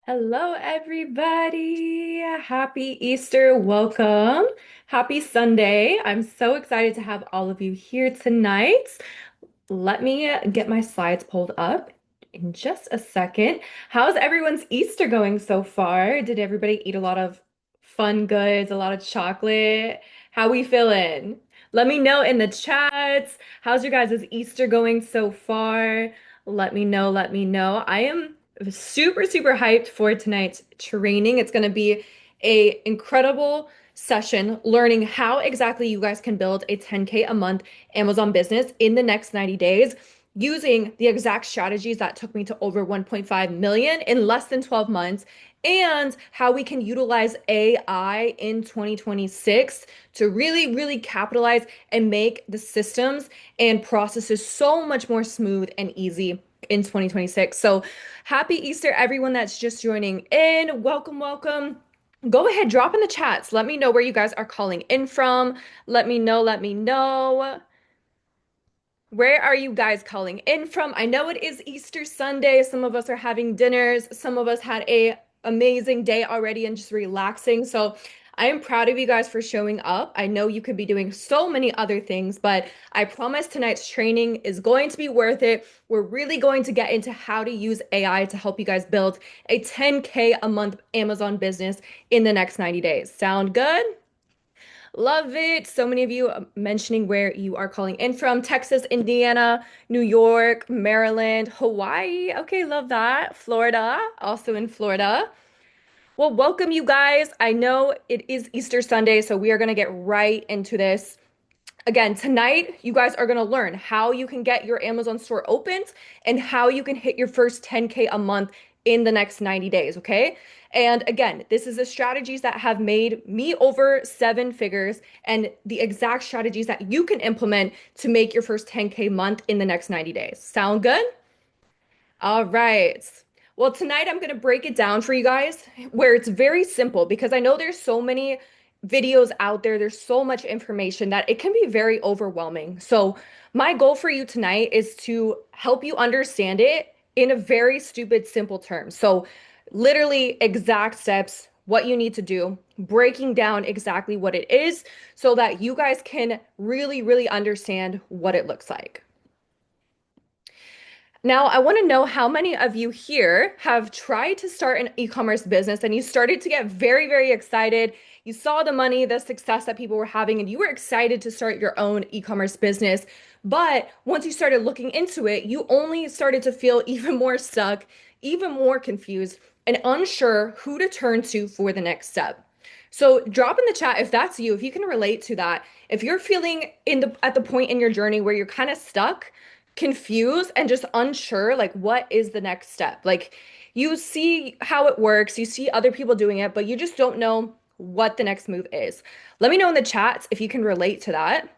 Hello, everybody. Happy Easter. Welcome. Happy Sunday. I'm so excited to have all of you here tonight. Let me get my slides pulled up in just a second. How's everyone's Easter going so far? Did everybody eat a lot of fun goods, a lot of chocolate? How we feeling? Let me know in the chats. How's your guys' Easter going so far? Let me know, let me know. I am super hyped for tonight's training. It's going to be a incredible session learning how exactly you guys can build a 10K a month Amazon business in the next 90 days using the exact strategies that took me to over 1.5 million in less than 12 months and how we can utilize AI in 2026 to really capitalize and make the systems and processes so much more smooth and easy in 2026. So happy Easter, everyone that's just joining in. Welcome. Go ahead, drop in the chats. Let me know where you guys are calling in from. Let me know. Where are you guys calling in from? I know it is Easter Sunday. Some of us are having dinners. Some of us had a amazing day already and just relaxing. So I am proud of you guys for showing up. I know you could be doing so many other things, but I promise tonight's training is going to be worth it. We're really going to get into how to use AI to help you guys build a 10K a month Amazon business in the next 90 days. Sound good? Love it. So many of you mentioning where you are calling in from. Texas, Indiana, New York, Maryland, Hawaii. Okay, love that. Florida, also in Florida. Well, welcome you guys. I know it is Easter Sunday, so we are going to get right into this. Again, tonight, you guys are going to learn how you can get your Amazon store opened and how you can hit your first 10K a month in the next 90 days, okay? And again, this is the strategies that have made me over seven figures and the exact strategies that you can implement to make your first 10K month in the next 90 days. Sound good? All right. Well, tonight I'm going to break it down for you guys where it's very simple because I know there's so many videos out there, there's so much information that it can be very overwhelming. So, my goal for you tonight is to help you understand it in a very stupid, simple terms. So, literally exact steps, what you need to do, breaking down exactly what it is so that you guys can really understand what it looks like. Now, I want to know how many of you here have tried to start an e-commerce business and you started to get very excited. You saw the money, the success that people were having, and you were excited to start your own e-commerce business. But once you started looking into it, you only started to feel even more stuck, even more confused, and unsure who to turn to for the next step. So drop in the chat if that's you, if you can relate to that. If you're feeling at the point in your journey where you're kind of stuck, confused and just unsure like what is the next step, like you see how it works, you see other people doing it, but you just don't know what the next move is. Let me know in the chats if you can relate to that.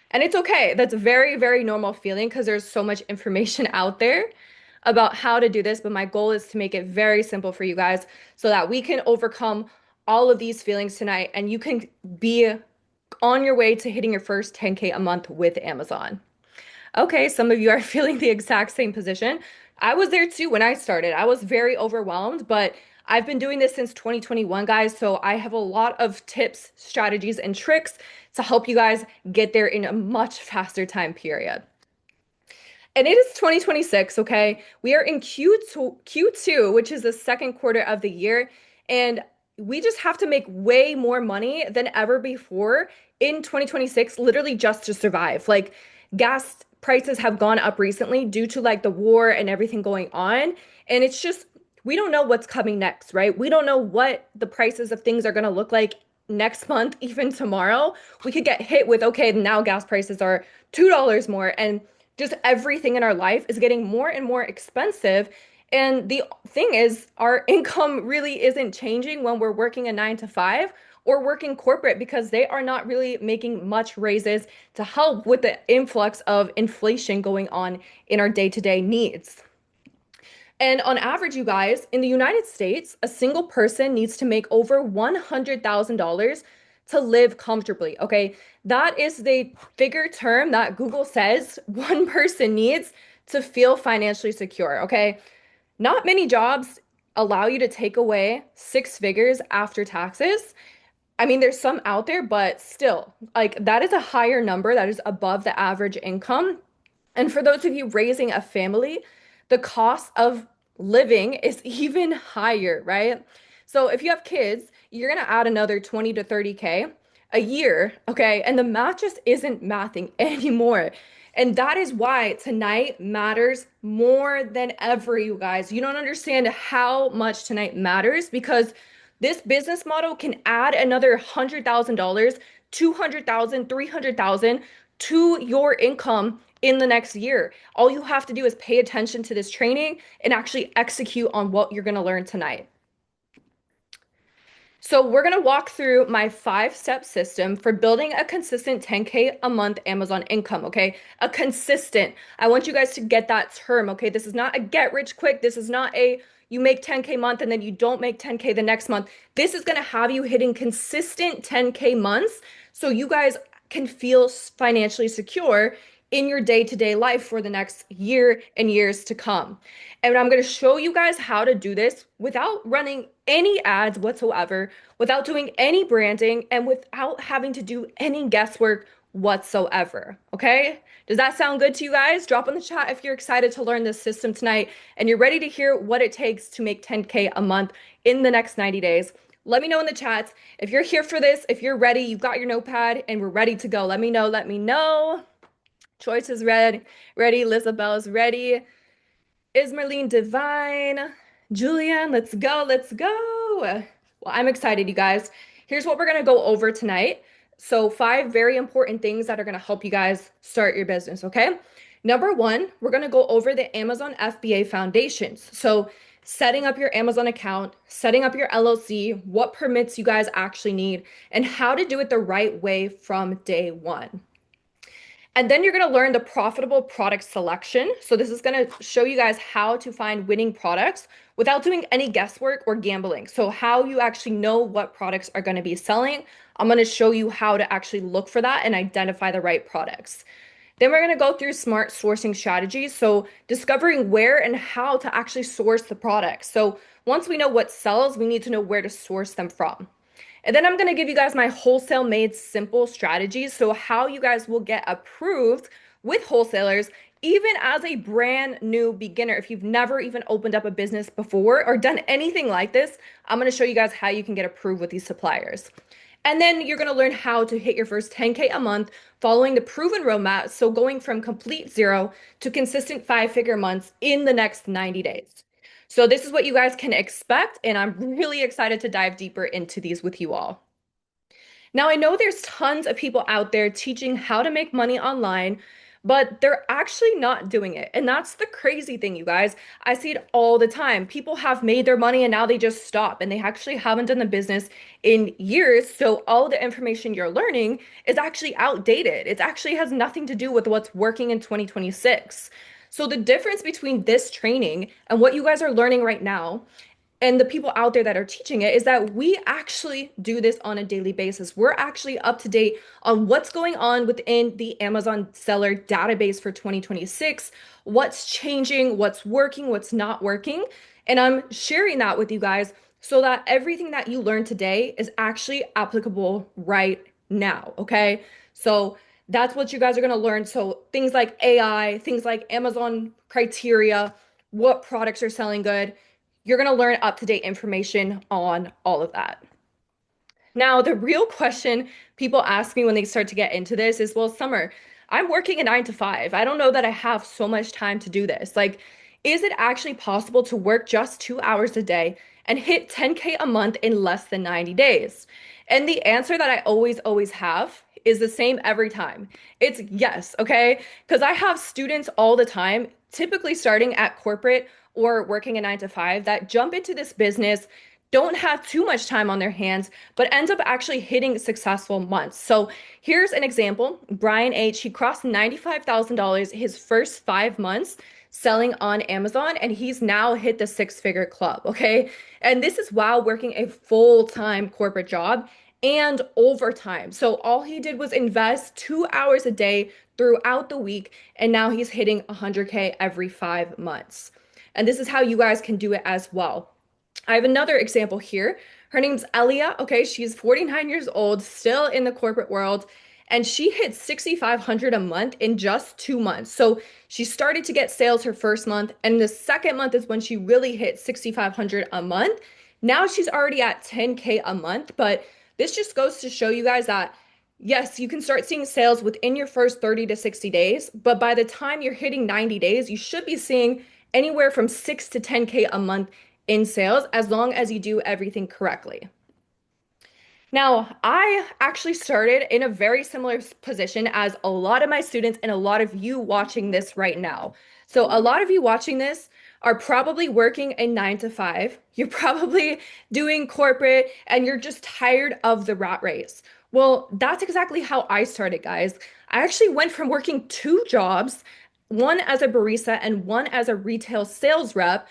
And it's okay, that's a very normal feeling because there's so much information out there about how to do this, but my goal is to make it very simple for you guys so that we can overcome all of these feelings tonight and you can be on your way to hitting your first 10K a month with Amazon. Okay, some of you are feeling the exact same position. I was there too when I started. I was very overwhelmed, but I've been doing this since 2021, guys. So I have a lot of tips, strategies, and tricks to help you guys get there in a much faster time period. And it is 2026, okay? We are in Q2, which is the second quarter of the year, and we just have to make way more money than ever before in 2026, literally just to survive. Like gas prices have gone up recently due to like the war and everything going on, and it's just we don't know what's coming next, right? We don't know what the prices of things are going to look like next month, even tomorrow. We could get hit with, okay, now gas prices are $2 more, and just everything in our life is getting more and more expensive. And the thing is, our income really isn't changing when we're working a 9 to 5 or working corporate because they are not really making much raises to help with the influx of inflation going on in our day-to-day needs. And on average, you guys, in the United States, a single person needs to make over $100,000 to live comfortably. Okay. That is the figure term that Google says one person needs to feel financially secure. Okay. Not many jobs allow you to take away six figures after taxes. I mean, there's some out there, but still, like that is a higher number that is above the average income. And for those of you raising a family, the cost of living is even higher, right? So if you have kids, you're gonna add another 20 to 30K a year, okay? And the math just isn't mathing anymore. And that is why tonight matters more than ever, you guys. You don't understand how much tonight matters because this business model can add another $100,000, 200,000, 300,000 to your income in the next year. All you have to do is pay attention to this training and actually execute on what you're going to learn tonight. So we're going to walk through my five-step system for building a consistent 10K a month Amazon income, okay? A consistent. I want you guys to get that term, okay? This is not a get rich quick. This is not a you make 10K month and then you don't make 10K the next month. This is going to have you hitting consistent 10K months so you guys can feel financially secure in your day-to-day life for the next year and years to come. And I'm going to show you guys how to do this without running any ads whatsoever, without doing any branding, and without having to do any guesswork whatsoever. Okay? Does that sound good to you guys? Drop in the chat if you're excited to learn this system tonight and you're ready to hear what it takes to make 10K a month in the next 90 days. Let me know in the chats if you're here for this, if you're ready, you've got your notepad, and we're ready to go. Let me know. Let me know. Choice is ready. Lizabelle's ready. Ismerline Divine. Julian, let's go. Let's go. Well, I'm excited, you guys. Here's what we're going to go over tonight. So, five very important things that are going to help you guys start your business, okay? Number one, we're going to go over the Amazon FBA foundations. So, setting up your Amazon account, setting up your LLC, what permits you guys actually need, and how to do it the right way from day one. And then you're going to learn the profitable product selection. So this is going to show you guys how to find winning products without doing any guesswork or gambling. So how you actually know what products are going to be selling. I'm going to show you how to actually look for that and identify the right products. Then we're going to go through smart sourcing strategies. So discovering where and how to actually source the products. So once we know what sells, we need to know where to source them from. And then I'm going to give you guys my wholesale made simple strategies. So how you guys will get approved with wholesalers, even as a brand new beginner. If you've never even opened up a business before or done anything like this, I'm going to show you guys how you can get approved with these suppliers. And then you're going to learn how to hit your first 10K a month following the proven roadmap. So going from complete zero to consistent five-figure months in the next 90 days. So this is what you guys can expect, and I'm really excited to dive deeper into these with you all. Now, I know there's tons of people out there teaching how to make money online, but they're actually not doing it. And that's the crazy thing, you guys. I see it all the time. People have made their money and now they just stop and they actually haven't done the business in years. So all the information you're learning is actually outdated. It actually has nothing to do with what's working in 2026. So the difference between this training and what you guys are learning right now and the people out there that are teaching it is that we actually do this on a daily basis. We're actually up to date on what's going on within the Amazon seller database for 2026, what's changing, what's working, what's not working. And I'm sharing that with you guys so that everything that you learn today is actually applicable right now. Okay. So that's what you guys are going to learn. So things like AI, things like Amazon criteria, what products are selling good. You're going to learn up-to-date information on all of that. Now, the real question people ask me when they start to get into this is, well, Summer, I'm working a 9 to 5. I don't know that I have so much time to do this. Like, is it actually possible to work just 2 hours a day and hit 10K a month in less than 90 days? And the answer that I always have is the same every time. It's yes, okay? Because I have students all the time, typically starting at corporate or working a 9 to 5 that jump into this business, don't have too much time on their hands, but ends up actually hitting successful months. So here's an example. Brian H., he crossed $95,000 his first 5 months selling on Amazon, and he's now hit the six-figure club, okay? And this is while working a full-time corporate job and overtime. So all he did was invest 2 hours a day throughout the week, and now he's hitting 100K every 5 months. And this is how you guys can do it as well. I have another example here. Her name's Elia. Okay, she's 49 years old, still in the corporate world, and she hit 6,500 a month in just 2 months. So she started to get sales her first month, and the second month is when she really hit 6,500 a month. Now she's already at 10K a month, but this just goes to show you guys that yes, you can start seeing sales within your first 30 to 60 days, but by the time you're hitting 90 days, you should be seeing anywhere from 6 to 10K a month in sales as long as you do everything correctly. Now, I actually started in a very similar position as a lot of my students and a lot of you watching this right now. So, a lot of you watching this are probably working a 9 to 5. You're probably doing corporate and you're just tired of the rat race. Well, that's exactly how I started, guys. I actually went from working two jobs, one as a barista and one as a retail sales rep,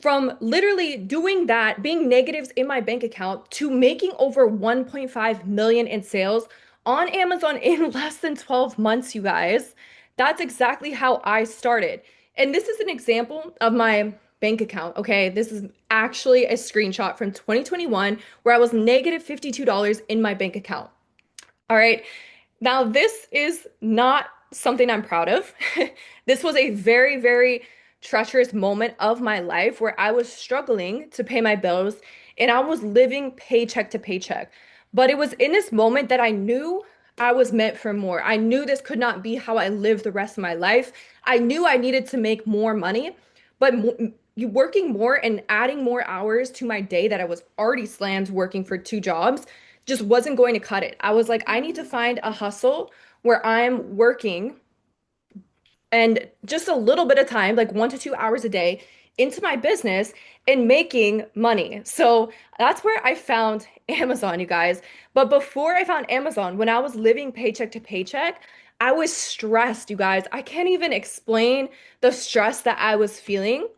from literally doing that, being negatives in my bank account, to making over 1.5 million in sales on Amazon in less than 12 months, you guys. That's exactly how I started. And this is an example of my bank account, okay? This is actually a screenshot from 2021 where I was negative $52 in my bank account. All right. Now, this is not something I'm proud of. This was a very, very treacherous moment of my life where I was struggling to pay my bills and I was living paycheck to paycheck. But it was in this moment that I knew I was meant for more. I knew this could not be how I live the rest of my life. I knew I needed to make more money, but you working more and adding more hours to my day that I was already slammed working for two jobs just wasn't going to cut it. I was like, I need to find a hustle where I'm working and just a little bit of time, like 1 to 2 hours a day, into my business and making money. So that's where I found Amazon, you guys. But before I found Amazon, when I was living paycheck to paycheck, I was stressed, you guys. I can't even explain the stress that I was feeling,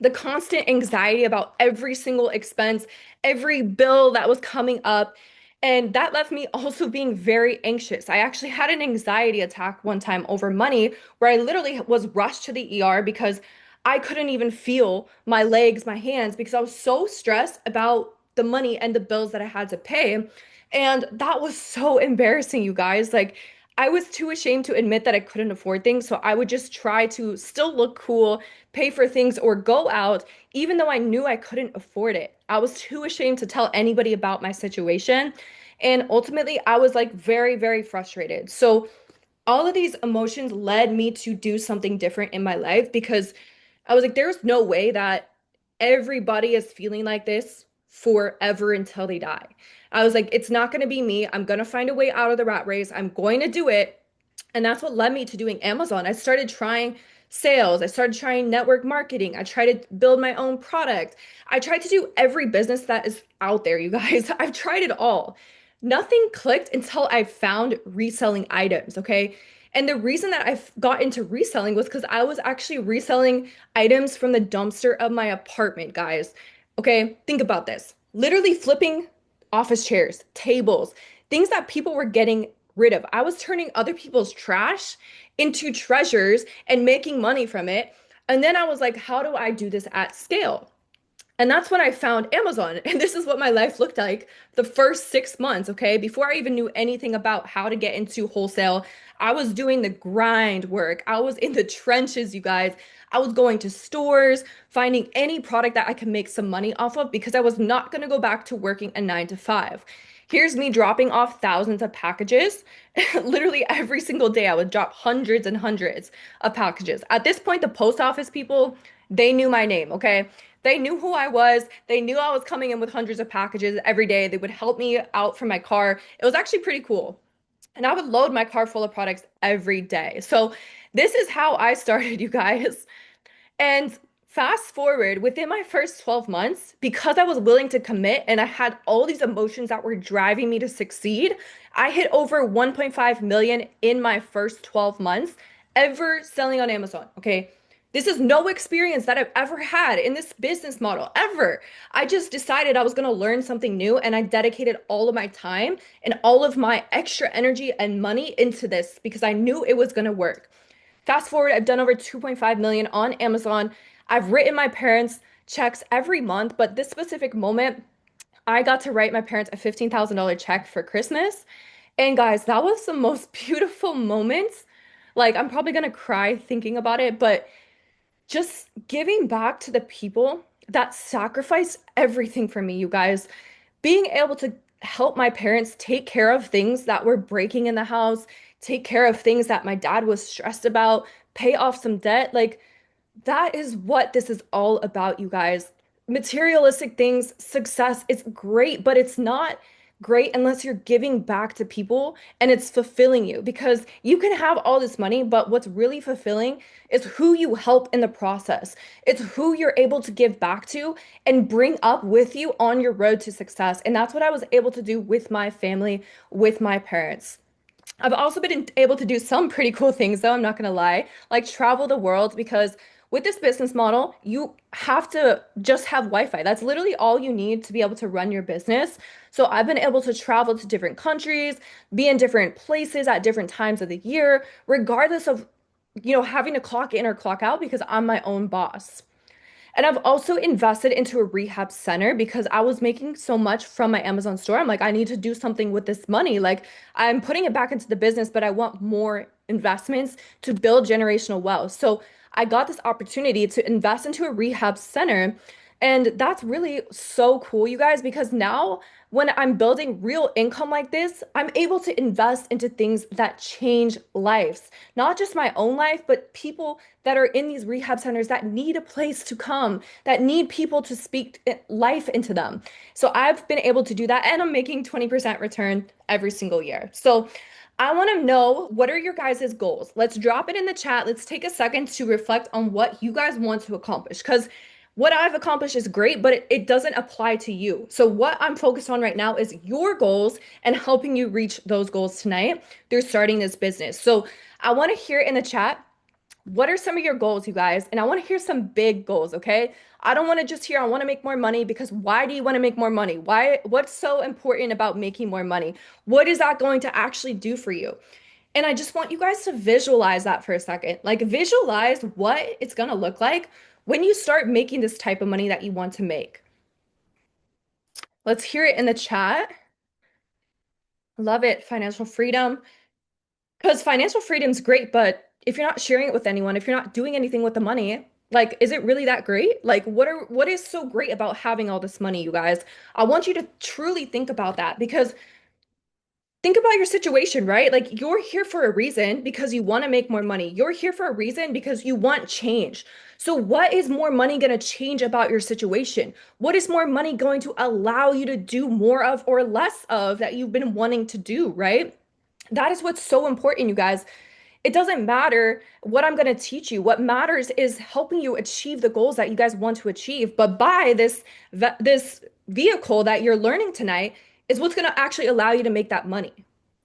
the constant anxiety about every single expense, every bill that was coming up. And that left me also being very anxious. I actually had an anxiety attack one time over money where I literally was rushed to the ER because I couldn't even feel my legs, my hands, because I was so stressed about the money and the bills that I had to pay. And that was so embarrassing, you guys. Like, I was too ashamed to admit that I couldn't afford things. So I would just try to still look cool, pay for things, or go out, even though I knew I couldn't afford it. I was too ashamed to tell anybody about my situation. And ultimately, I was like very, very frustrated. So all of these emotions led me to do something different in my life because I was like, there's no way that everybody is feeling like this forever until they die. I was like, it's not going to be me. I'm going to find a way out of the rat race. I'm going to do it. And that's what led me to doing Amazon. I started trying sales. I started trying network marketing. I tried to build my own product. I tried to do every business that is out there, you guys. I've tried it all. Nothing clicked until I found reselling items, okay? And the reason that I got into reselling was because I was actually reselling items from the dumpster of my apartment, guys. Okay, think about this. Literally flipping office chairs, tables, things that people were getting rid of. I was turning other people's trash into treasures and making money from it. And then I was like, how do I do this at scale? And that's when I found Amazon. And this is what my life looked like the first 6 months, okay? Before I even knew anything about how to get into wholesale, I was doing the grind work. I was in the trenches, you guys. I was going to stores, finding any product that I could make some money off of because I was not going to go back to working a 9 to 5. Here's me dropping off thousands of packages. Literally every single day, I would drop hundreds and hundreds of packages. At this point, the post office people, they knew my name, okay? They knew who I was. They knew I was coming in with hundreds of packages every day. They would help me out from my car. It was actually pretty cool. And I would load my car full of products every day. So this is how I started, you guys. And fast forward, within my first 12 months, because I was willing to commit and I had all these emotions that were driving me to succeed, I hit over 1.5 million in my first 12 months ever selling on Amazon. Okay. This is no experience that I've ever had in this business model, ever. I just decided I was going to learn something new and I dedicated all of my time and all of my extra energy and money into this because I knew it was going to work. Fast forward, I've done over 2.5 million on Amazon. I've written my parents checks every month, but this specific moment, I got to write my parents a $15,000 check for Christmas. And guys, that was the most beautiful moment. Like, I'm probably gonna cry thinking about it, but just giving back to the people that sacrificed everything for me, you guys. Being able to help my parents take care of things that were breaking in the house, take care of things that my dad was stressed about, pay off some debt. Like, that is what this is all about, you guys. Materialistic things, success, it's great, but it's not great unless you're giving back to people and it's fulfilling you because you can have all this money, but what's really fulfilling is who you help in the process. It's who you're able to give back to and bring up with you on your road to success. And that's what I was able to do with my family, with my parents. I've also been able to do some pretty cool things, though, I'm not gonna lie, like travel the world because with this business model, you have to just have Wi-Fi. That's literally all you need to be able to run your business. So I've been able to travel to different countries, be in different places at different times of the year, regardless of, having to clock in or clock out because I'm my own boss. And I've also invested into a rehab center because I was making so much from my Amazon store. I'm like, I need to do something with this money. Like, I'm putting it back into the business, but I want more investments to build generational wealth. So I got this opportunity to invest into a rehab center. And that's really so cool, you guys, because now when I'm building real income like this, I'm able to invest into things that change lives, not just my own life, but people that are in these rehab centers that need a place to come, that need people to speak life into them. So I've been able to do that, and I'm making 20% return every single year. So I want to know, what are your guys' goals? Let's drop it in the chat. Let's take a second to reflect on what you guys want to accomplish because what I've accomplished is great, but it doesn't apply to you. So what I'm focused on right now is your goals and helping you reach those goals tonight through starting this business. So I want to hear in the chat, what are some of your goals, you guys? And I want to hear some big goals, okay? I don't want to just hear, I want to make more money because why do you want to make more money? What's so important about making more money? What is that going to actually do for you? And I just want you guys to visualize that for a second. Like, visualize what it's going to look like when you start making this type of money that you want to make. Let's hear it in the chat. Love it. Financial freedom. Because financial freedom is great, but if you're not sharing it with anyone, if you're not doing anything with the money, like, is it really that great? Like, what is so great about having all this money, you guys? I want you to truly think about that because think about your situation, right? Like, you're here for a reason because you want to make more money. You're here for a reason because you want change. So, what is more money going to change about your situation? What is more money going to allow you to do more of or less of that you've been wanting to do, right? That is what's so important, you guys. It doesn't matter what I'm going to teach you. What matters is helping you achieve the goals that you guys want to achieve. But by this vehicle that you're learning tonight is what's going to actually allow you to make that money.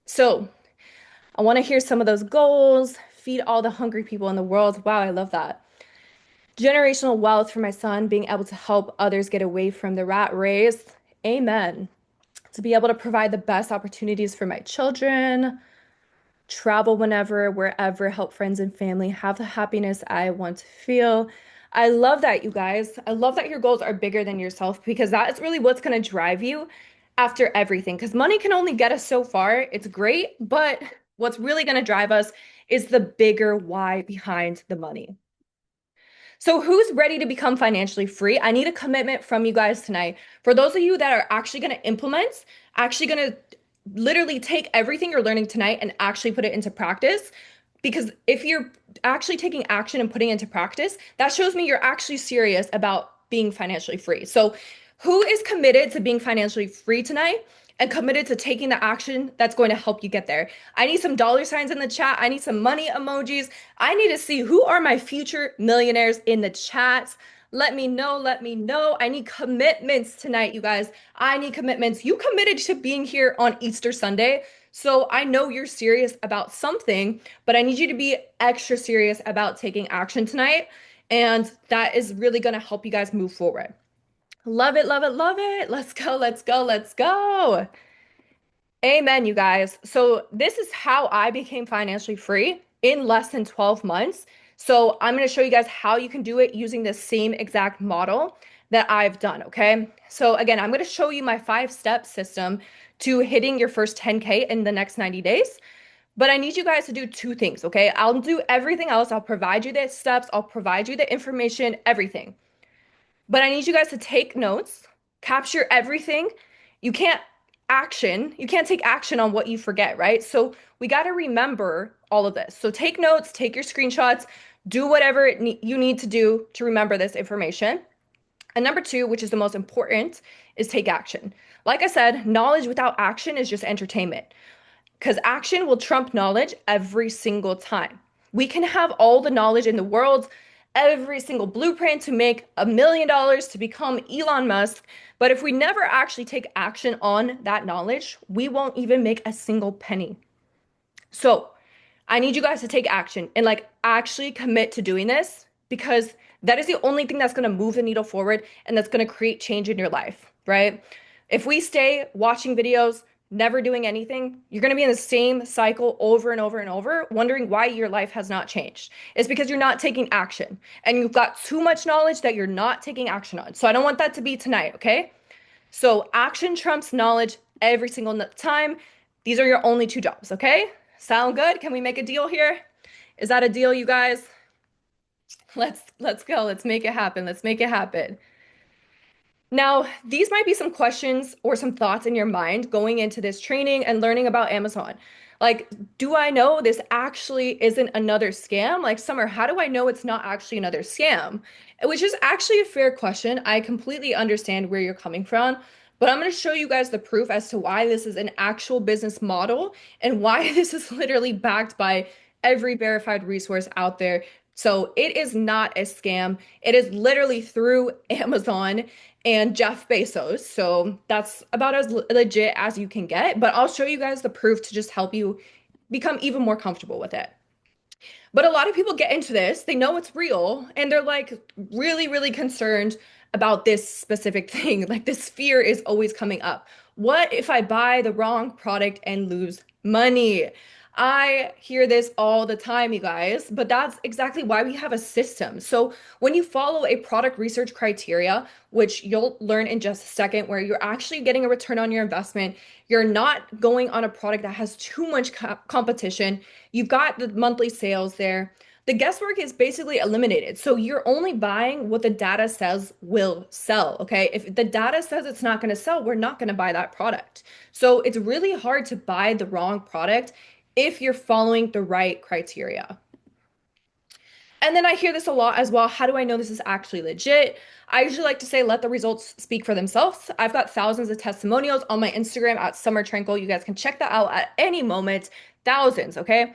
So, I want to hear some of those goals. Feed all the hungry people in the world. Wow, I love that. Generational wealth for my son, being able to help others get away from the rat race. Amen. To be able to provide the best opportunities for my children, travel whenever, wherever, help friends and family, have the happiness I want to feel. I love that, you guys. I love that your goals are bigger than yourself because that is really what's going to drive you after everything. Because money can only get us so far. It's great, but what's really going to drive us is the bigger why behind the money. So, who's ready to become financially free? I need a commitment from you guys tonight. For those of you that are actually going to implement, actually going to literally take everything you're learning tonight and actually put it into practice. Because if you're actually taking action and putting it into practice, that shows me you're actually serious about being financially free. So, who is committed to being financially free tonight and committed to taking the action that's going to help you get there? I need some dollar signs in the chat. I need some money emojis. I need to see who are my future millionaires in the chats. Let me know. Let me know. I need commitments tonight, you guys. I need commitments. You committed to being here on Easter Sunday. So I know you're serious about something, but I need you to be extra serious about taking action tonight. And that is really going to help you guys move forward. Love it, love it, love it. Let's go, let's go, let's go. Amen, you guys. So, this is how I became financially free in less than 12 months. So, I'm going to show you guys how you can do it using the same exact model that I've done. Okay. So, again, I'm going to show you my 5-step system to hitting your first 10K in the next 90 days. But I need you guys to do two things. Okay. I'll do everything else. I'll provide you the steps, I'll provide you the information, everything. But I need you guys to take notes, capture everything. You can't you can't take action on what you forget, right? So we got to remember all of this. So take notes, take your screenshots, do whatever you need to do to remember this information. And number two, which is the most important, is take action. Like I said, knowledge without action is just entertainment because action will trump knowledge every single time. We can have all the knowledge in the world, every single blueprint to make $1 million to become Elon Musk. But if we never actually take action on that knowledge, we won't even make a single penny. So I need you guys to take action and like actually commit to doing this because that is the only thing that's going to move the needle forward and that's going to create change in your life, right? If we stay watching videos, never doing anything, you're going to be in the same cycle over and over and over, wondering why your life has not changed. It's because you're not taking action and you've got too much knowledge that you're not taking action on. So I don't want that to be tonight, okay? So action trumps knowledge every single time. These are your only two jobs, okay? Sound good? Can we make a deal here? Is that a deal, you guys? Let's go. Let's make it happen. Let's make it happen. Now, these might be some questions or some thoughts in your mind going into this training and learning about Amazon. Like, do I know this actually isn't another scam? Like, Summer, how do I know it's not actually another scam? Which is actually a fair question. I completely understand where you're coming from, but I'm going to show you guys the proof as to why this is an actual business model and why this is literally backed by every verified resource out there. So it is not a scam. It is literally through Amazon and Jeff Bezos. So that's about as legit as you can get. But I'll show you guys the proof to just help you become even more comfortable with it. But a lot of people get into this, they know it's real, and they're like really, really concerned about this specific thing. Like this fear is always coming up. What if I buy the wrong product and lose money? I hear this all the time, you guys, but that's exactly why we have a system. So when you follow a product research criteria, which you'll learn in just a second, where you're actually getting a return on your investment, you're not going on a product that has too much competition, you've got the monthly sales there. The guesswork is basically eliminated. So you're only buying what the data says will sell. Okay. If the data says it's not going to sell, we're not going to buy that product. So it's really hard to buy the wrong product if you're following the right criteria. And then I hear this a lot as well. How do I know this is actually legit? I usually like to say, let the results speak for themselves. I've got thousands of testimonials on my Instagram at Summer Tranquil. You guys can check that out at any moment. Thousands, okay?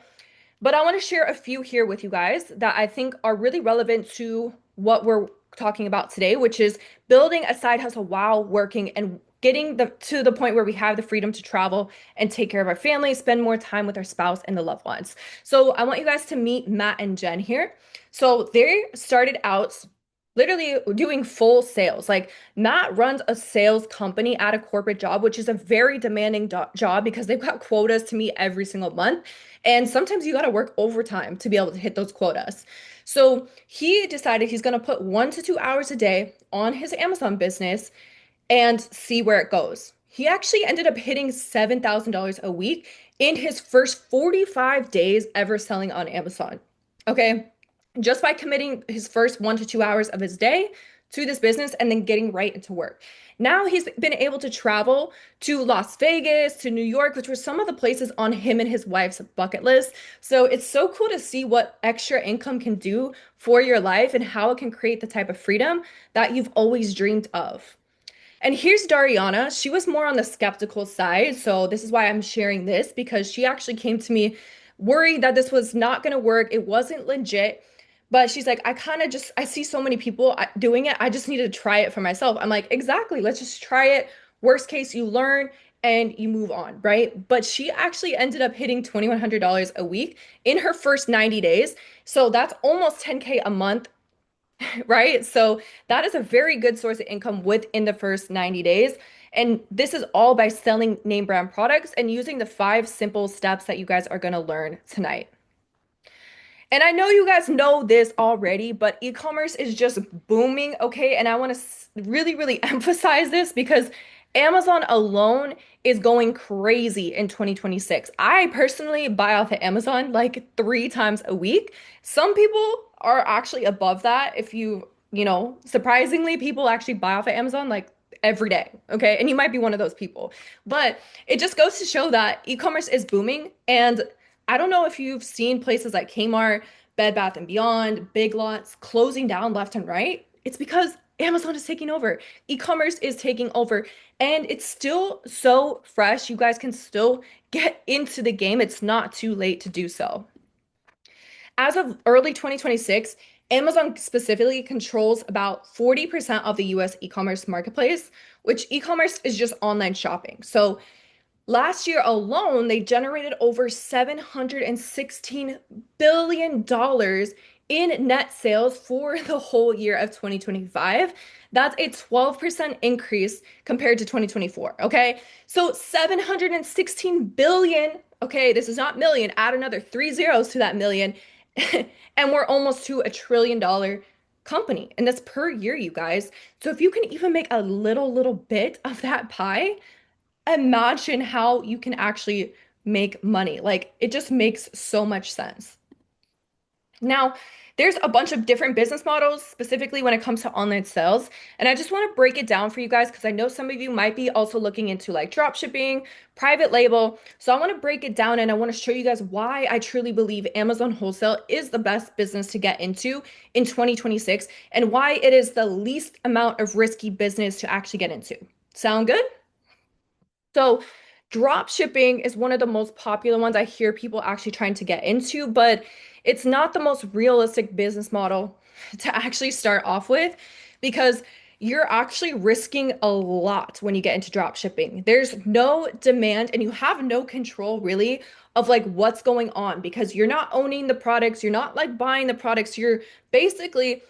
But I want to share a few here with you guys that I think are really relevant to what we're talking about today, which is building a side hustle while working and getting to the point where we have the freedom to travel and take care of our family, spend more time with our spouse and the loved ones. So I want you guys to meet Matt and Jen here. So they started out literally doing full sales. Like Matt runs a sales company at a corporate job, which is a very demanding job because they've got quotas to meet every single month. And sometimes you got to work overtime to be able to hit those quotas. So he decided he's going to put 1 to 2 hours a day on his Amazon business and see where it goes. He actually ended up hitting $7,000 a week in his first 45 days ever selling on Amazon. Okay. Just by committing his first 1 to 2 hours of his day to this business and then getting right into work. Now he's been able to travel to Las Vegas, to New York, which were some of the places on him and his wife's bucket list. So it's so cool to see what extra income can do for your life and how it can create the type of freedom that you've always dreamed of. And here's Dariana. She was more on the skeptical side. So this is why I'm sharing this because she actually came to me worried that this was not going to work. It wasn't legit. But she's like, I see so many people doing it. I just need to try it for myself. I'm like, exactly. Let's just try it. Worst case, you learn and you move on, right? But she actually ended up hitting $2,100 a week in her first 90 days. So that's almost 10K a month right? So that is a very good source of income within the first 90 days. And this is all by selling name brand products and using the five simple steps that you guys are going to learn tonight. And I know you guys know this already, but e-commerce is just booming, okay? And I want to really, really emphasize this because Amazon alone is going crazy in 2026. I personally buy off of Amazon like 3 times a week. Some people are actually above that. If surprisingly, people actually buy off of Amazon like every day, okay? And you might be one of those people. But it just goes to show that e-commerce is booming. And I don't know if you've seen places like Kmart, Bed Bath and Beyond, Big Lots closing down left and right. It's because Amazon is taking over. E-commerce is taking over, and it's still so fresh. You guys can still get into the game. It's not too late to do so. As of early 2026, Amazon specifically controls about 40% of the US e-commerce marketplace, which e-commerce is just online shopping. So last year alone, they generated over $716 billion in net sales for the whole year of 2025. That's a 12% increase compared to 2024. Okay. So 716 billion. Okay. This is not million. Add another three zeros to that million. And we're almost to $1 trillion company. And that's per year, you guys. So if you can even make a little bit of that pie, imagine how you can actually make money. Like it just makes so much sense. Now, there's a bunch of different business models, specifically when it comes to online sales. And I just want to break it down for you guys because I know some of you might be also looking into like drop shipping, private label. So I want to break it down and I want to show you guys why I truly believe Amazon wholesale is the best business to get into in 2026 and why it is the least amount of risky business to actually get into. Sound good? So, drop shipping is one of the most popular ones I hear people actually trying to get into, but it's not the most realistic business model to actually start off with because you're actually risking a lot when you get into drop shipping. There's no demand and you have no control really of like what's going on because you're not owning the products, you're not like buying the products, you're basically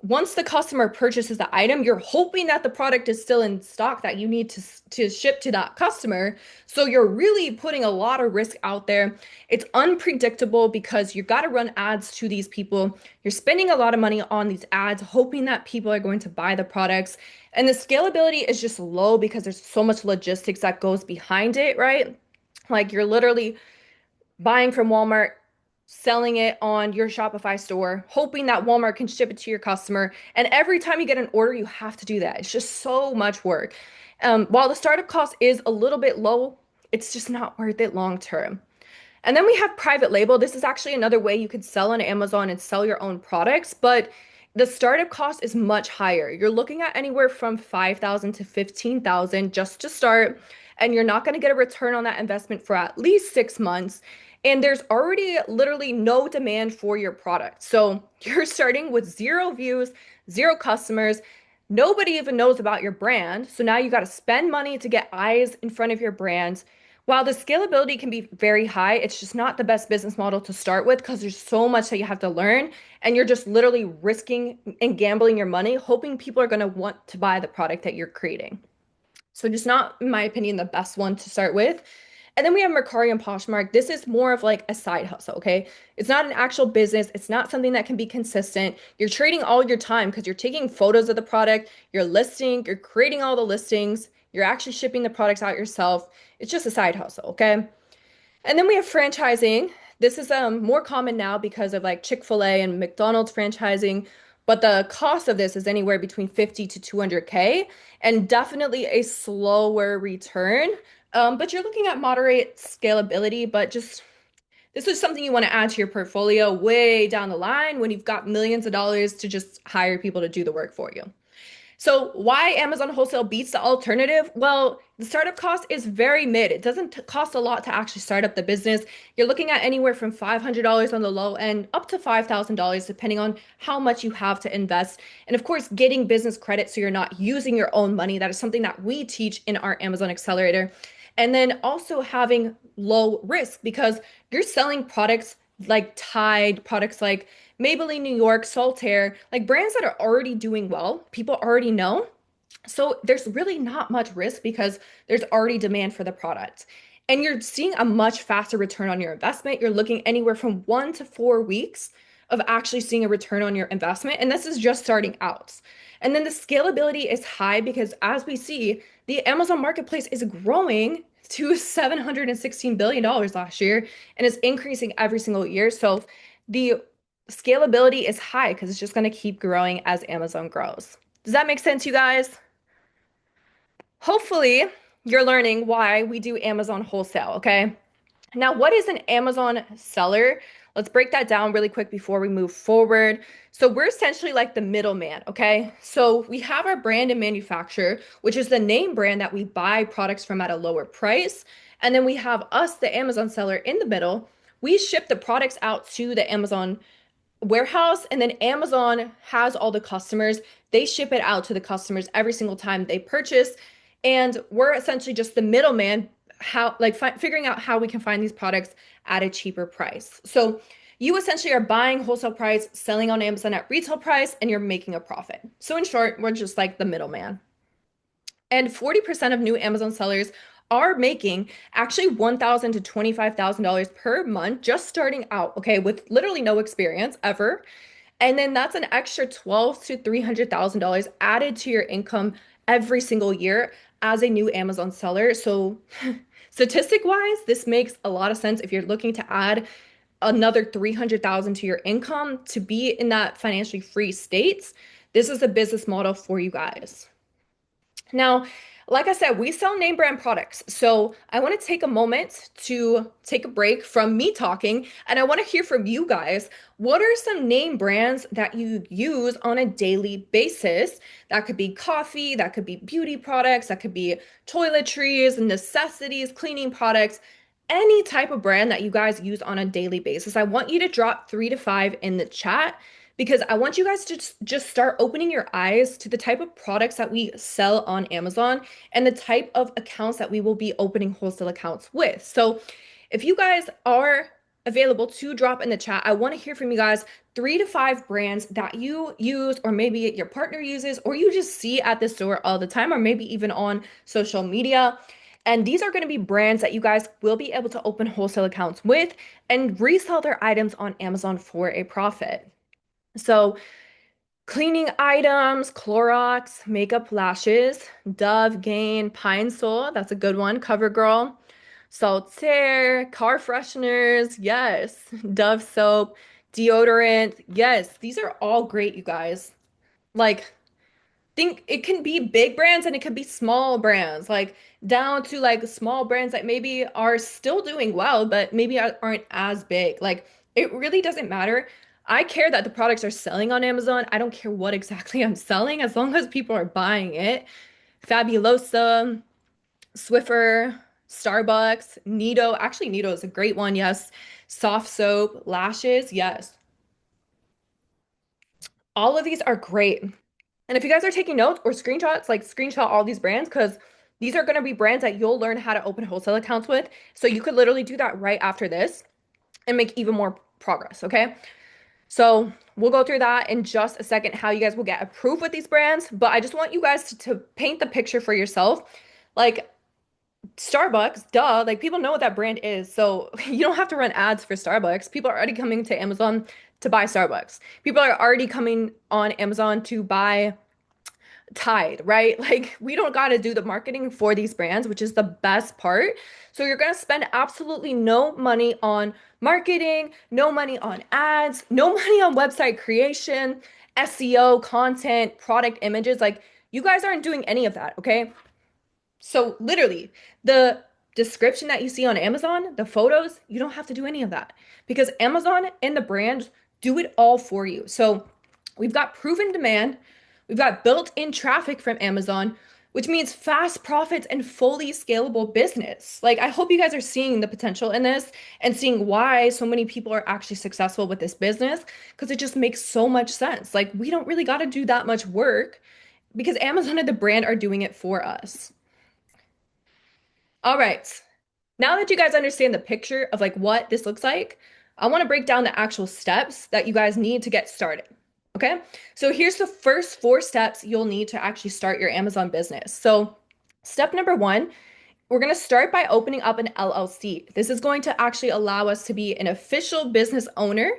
once the customer purchases the item, you're hoping that the product is still in stock that you need to ship to that customer. So you're really putting a lot of risk out there. It's unpredictable because you got to run ads to these people. You're spending a lot of money on these ads, hoping that people are going to buy the products. And the scalability is just low because there's so much logistics that goes behind it, right? Like you're literally buying from Walmart, selling it on your Shopify store, hoping that Walmart can ship it to your customer. And every time you get an order, you have to do that. It's just so much work. While the startup cost is a little bit low, it's just not worth it long term. And then we have private label. This is actually another way you could sell on Amazon and sell your own products, but the startup cost is much higher. You're looking at anywhere from 5,000 to 15,000 just to start, and you're not going to get a return on that investment for at least 6 months. And there's already literally no demand for your product. So you're starting with zero views, zero customers. Nobody even knows about your brand. So now you got to spend money to get eyes in front of your brand. While the scalability can be very high, it's just not the best business model to start with because there's so much that you have to learn and you're just literally risking and gambling your money, hoping people are going to want to buy the product that you're creating. So just not, in my opinion, the best one to start with. And then we have Mercari and Poshmark. This is more of like a side hustle, okay? It's not an actual business. It's not something that can be consistent. You're trading all your time because you're taking photos of the product, you're listing, you're creating all the listings, you're actually shipping the products out yourself. It's just a side hustle, okay? And then we have franchising. This is more common now because of like Chick-fil-A and McDonald's franchising, but the cost of this is anywhere between 50 to 200K and definitely a slower return. But you're looking at moderate scalability, but just this is something you want to add to your portfolio way down the line when you've got millions of dollars to just hire people to do the work for you. So why Amazon wholesale beats the alternative? Well, the startup cost is very mid. It doesn't cost a lot to actually start up the business. You're looking at anywhere from $500 on the low end up to $5,000, depending on how much you have to invest. And of course, getting business credit so you're not using your own money. That is something that we teach in our Amazon Accelerator. And then also having low risk because you're selling products like Tide, products like Maybelline New York, Soltaire, like brands that are already doing well, people already know. So there's really not much risk because there's already demand for the product. And you're seeing a much faster return on your investment. You're looking anywhere from 1 to 4 weeks of actually seeing a return on your investment. And this is just starting out. And then the scalability is high because as we see, the Amazon marketplace is growing to $716 billion last year and is increasing every single year. So the scalability is high because it's just going to keep growing as Amazon grows. Does that make sense, you guys? Hopefully, you're learning why we do Amazon wholesale, okay? Now, what is an Amazon seller? Let's break that down really quick before we move forward. So, we're essentially like the middleman, okay? So, we have our brand and manufacturer, which is the name brand that we buy products from at a lower price. And then we have us, the Amazon seller, in the middle. We ship the products out to the Amazon warehouse, and then Amazon has all the customers. They ship it out to the customers every single time they purchase, and we're essentially just the middleman, how like figuring out how we can find these products at a cheaper price. So you essentially are buying wholesale price, selling on Amazon at retail price, and you're making a profit. So in short, we're just like the middleman. And 40% of new Amazon sellers are making actually $1,000 to $25,000 per month just starting out, okay, with literally no experience ever. And then that's an extra $12 to $300,000 added to your income every single year as a new Amazon seller. So statistic wise, this makes a lot of sense if you're looking to add another 300,000 to your income to be in that financially free state. This is a business model for you guys. Now, like I said, we sell name brand products. So I want to take a moment to take a break from me talking, and I want to hear from you guys. What are some name brands that you use on a daily basis? That could be coffee, that could be beauty products, that could be toiletries, necessities, cleaning products, any type of brand that you guys use on a daily basis. I want you to drop 3 to 5 in the chat because I want you guys to just start opening your eyes to the type of products that we sell on Amazon and the type of accounts that we will be opening wholesale accounts with. So if you guys are available to drop in the chat, I want to hear from you guys 3 to 5 brands that you use, or maybe your partner uses, or you just see at the store all the time, or maybe even on social media. And these are going to be brands that you guys will be able to open wholesale accounts with and resell their items on Amazon for a profit. So, cleaning items, Clorox, makeup lashes, Dove, Gain, Pine Sol, that's a good one, CoverGirl, Saltaire, car fresheners, yes, Dove soap, deodorant, yes, these are all great, you guys. Like, think it can be big brands and it can be small brands, like down to like small brands that maybe are still doing well, but maybe aren't as big. Like it really doesn't matter. I care that the products are selling on Amazon. I don't care what exactly I'm selling as long as people are buying it. Fabulosa, Swiffer, Starbucks, Nido. Actually, Nido is a great one. Yes. Soft soap, lashes. Yes. All of these are great. And if you guys are taking notes or screenshots, like screenshot all these brands because these are going to be brands that you'll learn how to open wholesale accounts with. So you could literally do that right after this and make even more progress, okay? So we'll go through that in just a second, how you guys will get approved with these brands. But I just want you guys to paint the picture for yourself. Like Starbucks, duh, like people know what that brand is. So you don't have to run ads for Starbucks. People are already coming to Amazon to buy Starbucks. People are already coming on Amazon to buy Tide, right? Like we don't got to do the marketing for these brands, which is the best part. So you're going to spend absolutely no money on marketing, no money on ads, no money on website creation, SEO, content, product images. Like you guys aren't doing any of that, okay? So literally, the description that you see on Amazon, the photos, you don't have to do any of that because Amazon and the brand do it all for you. So we've got proven demand, we've got built-in traffic from Amazon, which means fast profits and fully scalable business. Like I hope you guys are seeing the potential in this and seeing why so many people are actually successful with this business because it just makes so much sense. Like we don't really got to do that much work because Amazon and the brand are doing it for us. All right. Now that you guys understand the picture of like what this looks like, I want to break down the actual steps that you guys need to get started. Okay. So here's the first four steps you'll need to actually start your Amazon business. So, step number one, we're going to start by opening up an LLC. This is going to actually allow us to be an official business owner.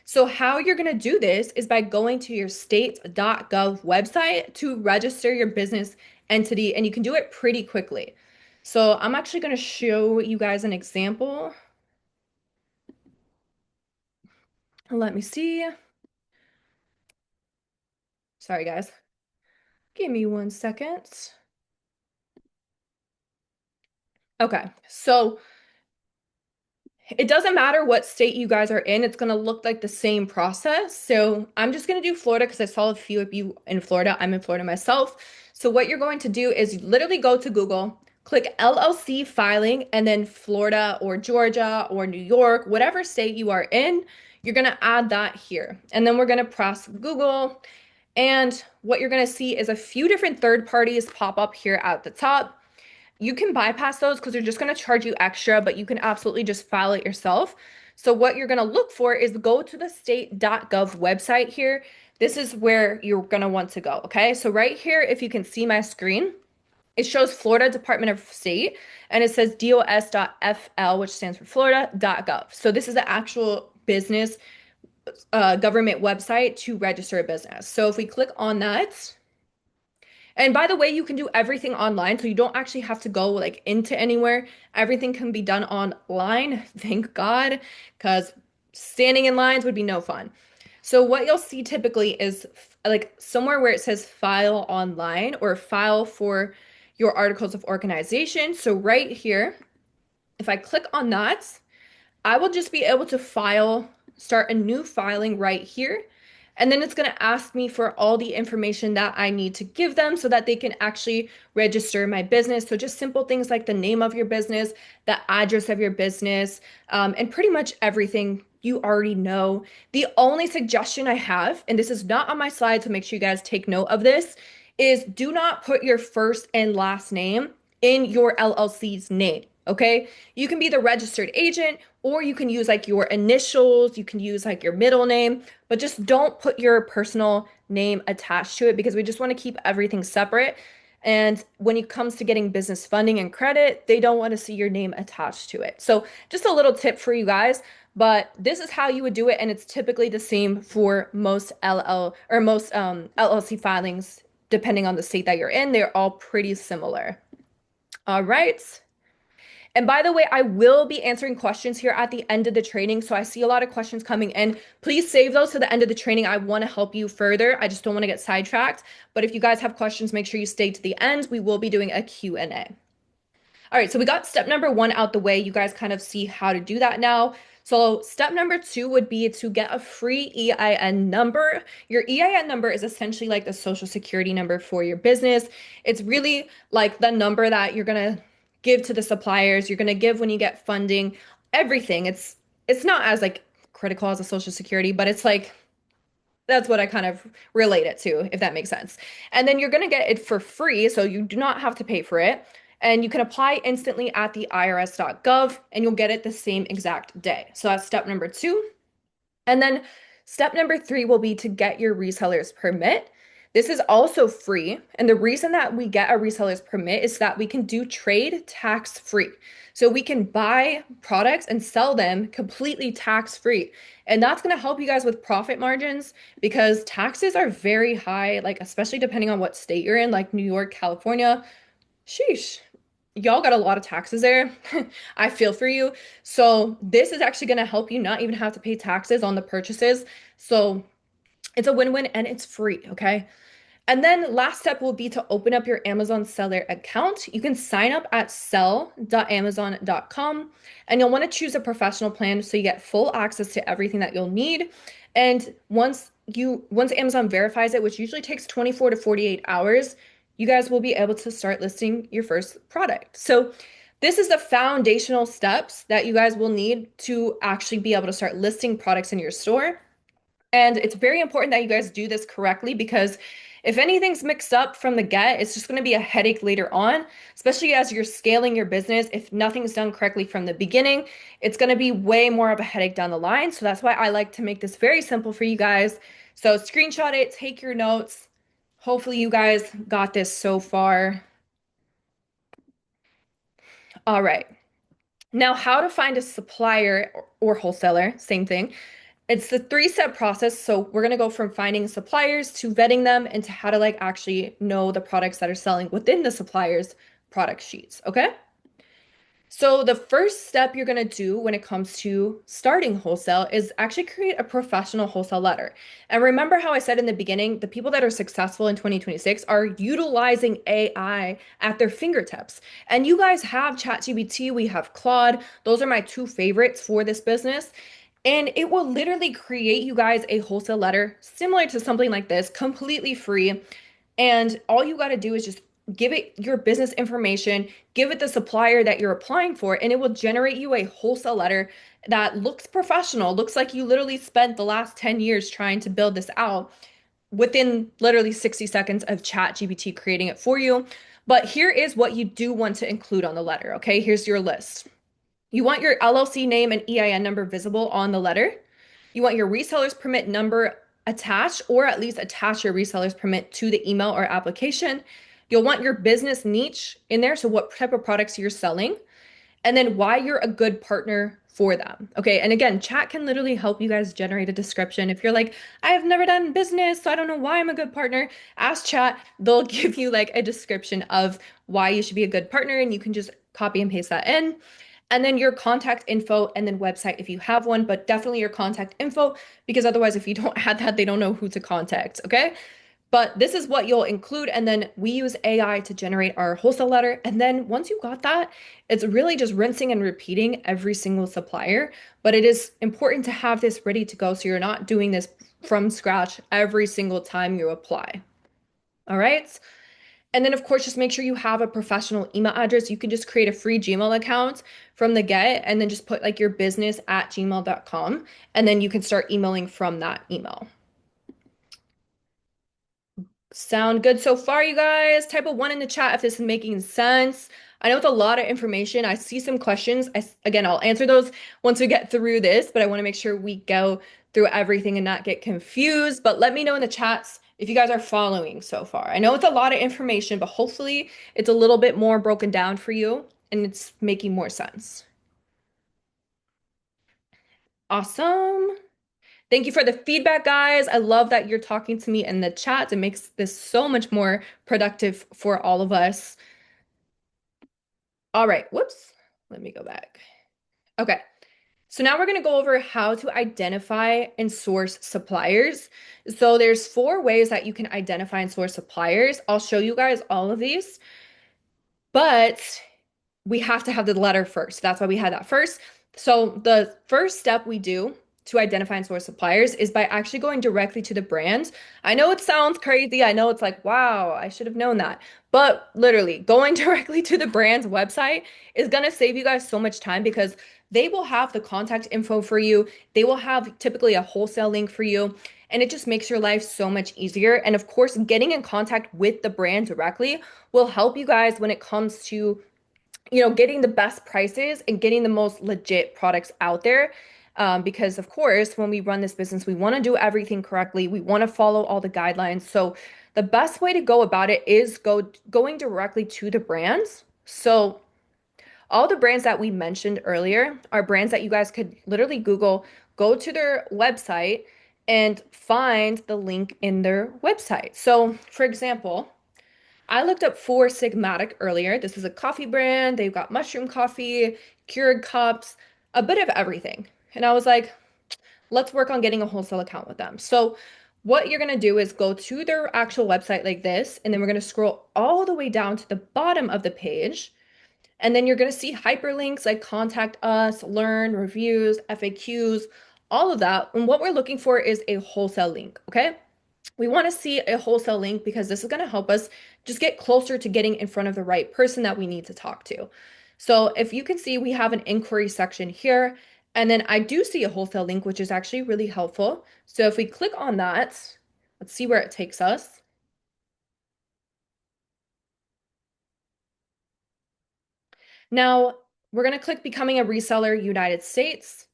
So, how you're going to do this is by going to your state.gov website to register your business entity, and you can do it pretty quickly. So, I'm actually going to show you guys an example. Let me see. Sorry, guys. Give me 1 second. Okay, so it doesn't matter what state you guys are in, it's going to look like the same process. So I'm just going to do Florida because I saw a few of you in Florida. I'm in Florida myself. So what you're going to do is literally go to Google, click LLC filing, and then Florida or Georgia or New York, whatever state you are in, you're going to add that here. And then we're going to press Google. And what you're going to see is a few different third parties pop up here at the top. You can bypass those because they're just going to charge you extra, but you can absolutely just file it yourself. So what you're going to look for is go to the state.gov website here. This is where you're going to want to go, okay? So right here, if you can see my screen, it shows Florida Department of State, and it says dos.fl, which stands for Florida.gov. So this is the actual business government website to register a business. So if we click on that, and by the way, you can do everything online, so you don't actually have to go like into anywhere. Everything can be done online, thank God, because standing in lines would be no fun. So what you'll see typically is like somewhere where it says file online or file for your articles of organization. So right here, if I click on that, I will just be able to start a new filing right here. And then it's going to ask me for all the information that I need to give them so that they can actually register my business. So just simple things like the name of your business, the address of your business, and pretty much everything you already know. The only suggestion I have, and this is not on my slide, so make sure you guys take note of this, is do not put your first and last name in your LLC's name. Okay. You can be the registered agent, or you can use like your initials, you can use like your middle name, but just don't put your personal name attached to it because we just want to keep everything separate. And when it comes to getting business funding and credit, they don't want to see your name attached to it. So just a little tip for you guys, but this is how you would do it. And it's typically the same for most LLC filings, depending on the state that you're in. They're all pretty similar. All right. And by the way, I will be answering questions here at the end of the training. So I see a lot of questions coming in. Please save those to the end of the training. I want to help you further. I just don't want to get sidetracked. But if you guys have questions, make sure you stay to the end. We will be doing a Q&A. All right, so we got step number one out the way. You guys kind of see how to do that now. So step number two would be to get a free EIN number. Your EIN number is essentially like the social security number for your business. It's really like the number that you're gonna give to the suppliers, you're gonna give when you get funding, everything. It's not as like critical as a social security, but it's like that's what I kind of relate it to, if that makes sense. And then you're going to get it for free, so you do not have to pay for it. And you can apply instantly at the irs.gov and you'll get it the same exact day. So that's step number two. And then step number three will be to get your reseller's permit. This is also free. And the reason that we get a reseller's permit is that we can do trade tax free. So we can buy products and sell them completely tax free. And that's going to help you guys with profit margins because taxes are very high, like especially depending on what state you're in, like New York, California. Sheesh. Y'all got a lot of taxes there. I feel for you. So this is actually going to help you not even have to pay taxes on the purchases. So it's a win-win and it's free, okay? And then last step will be to open up your Amazon seller account. You can sign up at sell.amazon.com and you'll want to choose a professional plan so you get full access to everything that you'll need. And once Amazon verifies it, which usually takes 24 to 48 hours, you guys will be able to start listing your first product. So this is the foundational steps that you guys will need to actually be able to start listing products in your store. And it's very important that you guys do this correctly because If anything's mixed up from the get, it's just going to be a headache later on, especially as you're scaling your business. If nothing's done correctly from the beginning, it's going to be way more of a headache down the line. So that's why I like to make this very simple for you guys. So screenshot it, take your notes. Hopefully you guys got this so far. All right. Now, how to find a supplier or wholesaler, same thing. It's the three-step process. So we're going to go from finding suppliers to vetting them and to how to like actually know the products that are selling within the suppliers' product sheets. Okay. So the first step you're going to do when it comes to starting wholesale is actually create a professional wholesale letter. And remember how I said in the beginning, the people that are successful in 2026 are utilizing AI at their fingertips. And you guys have ChatGPT, we have Claude. Those are my two favorites for this business. And it will literally create you guys a wholesale letter similar to something like this, completely free. And all you got to do is just give it your business information, give it the supplier that you're applying for, and it will generate you a wholesale letter that looks professional, looks like you literally spent the last 10 years trying to build this out within literally 60 seconds of ChatGPT creating it for you. But here is what you do want to include on the letter, okay? Here's your list. You want your LLC name and EIN number visible on the letter. You want your reseller's permit number attached, or at least attach your reseller's permit to the email or application. You'll want your business niche in there, so what type of products you're selling, and then why you're a good partner for them. Okay. And again, chat can literally help you guys generate a description. If you're like, I have never done business, so I don't know why I'm a good partner, ask chat. They'll give you like a description of why you should be a good partner, and you can just copy and paste that in. And then your contact info and then website if you have one, but definitely your contact info because otherwise, if you don't add that, they don't know who to contact. Okay. But this is what you'll include. And then we use AI to generate our wholesale letter. And then once you got that, it's really just rinsing and repeating every single supplier. But it is important to have this ready to go so you're not doing this from scratch every single time you apply. All right. And then, of course, just make sure you have a professional email address. You can just create a free Gmail account from the get and then just put like your business at gmail.com. And then you can start emailing from that email. Sound good so far, you guys? Type a one in the chat if this is making sense. I know it's a lot of information. I see some questions. Again, I'll answer those once we get through this, but I want to make sure we go through everything and not get confused. But let me know in the chats if you guys are following so far. I know it's a lot of information, but hopefully it's a little bit more broken down for you and it's making more sense. Awesome. Thank you for the feedback, guys. I love that you're talking to me in the chat. It makes this so much more productive for all of us. All right, whoops. Let me go back. Okay, so now we're going to go over how to identify and source suppliers. So there's four ways that you can identify and source suppliers. I'll show you guys all of these, but we have to have the letter first. That's why we had that first. So the first step we do to identify and source suppliers is by actually going directly to the brand. I know it sounds crazy. I know it's like, wow, I should have known that. But literally, going directly to the brand's website is going to save you guys so much time because they will have the contact info for you. They will have typically a wholesale link for you. And it just makes your life so much easier. And of course, getting in contact with the brand directly will help you guys when it comes to getting the best prices and getting the most legit products out there. Because of course, when we run this business, we want to do everything correctly. We want to follow all the guidelines. So the best way to go about it is going directly to the brands. So all the brands that we mentioned earlier are brands that you guys could literally Google, go to their website and find the link in their website. So for example, I looked up Four Sigmatic earlier. This is a coffee brand. They've got mushroom coffee, Keurig cups, a bit of everything. And I was like, let's work on getting a wholesale account with them. So what you're going to do is go to their actual website like this, and then we're going to scroll all the way down to the bottom of the page. And then you're going to see hyperlinks like contact us, learn, reviews, FAQs, all of that. And what we're looking for is a wholesale link, okay? We want to see a wholesale link because this is going to help us just get closer to getting in front of the right person that we need to talk to. So if you can see, we have an inquiry section here, and then I do see a wholesale link, which is actually really helpful. So if we click on that, let's see where it takes us. Now, we're going to click Becoming a Reseller United States.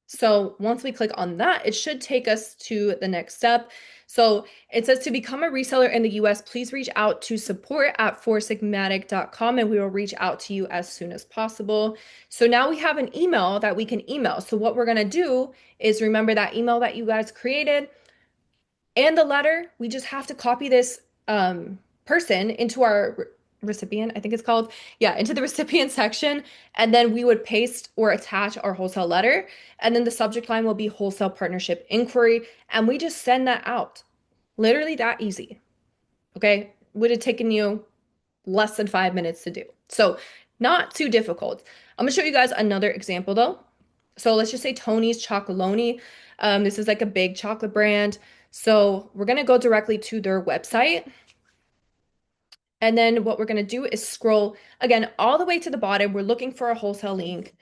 So once we click on that, it should take us to the next step. So it says to become a reseller in the US, please reach out to support@foursigmatic.com and we will reach out to you as soon as possible. So now we have an email that we can email. So what we're going to do is remember that email that you guys created and the letter. We just have to copy this person into our recipient, I think it's called. Yeah, into the recipient section. And then we would paste or attach our wholesale letter. And then the subject line will be wholesale partnership inquiry. And we just send that out. Literally that easy. Okay. Would have taken you less than 5 minutes to do. So not too difficult. I'm gonna show you guys another example though. So let's just say Tony's Chocolonely. This is like a big chocolate brand. So we're gonna go directly to their website. And then what we're gonna do is scroll again all the way to the bottom. We're looking for a wholesale link.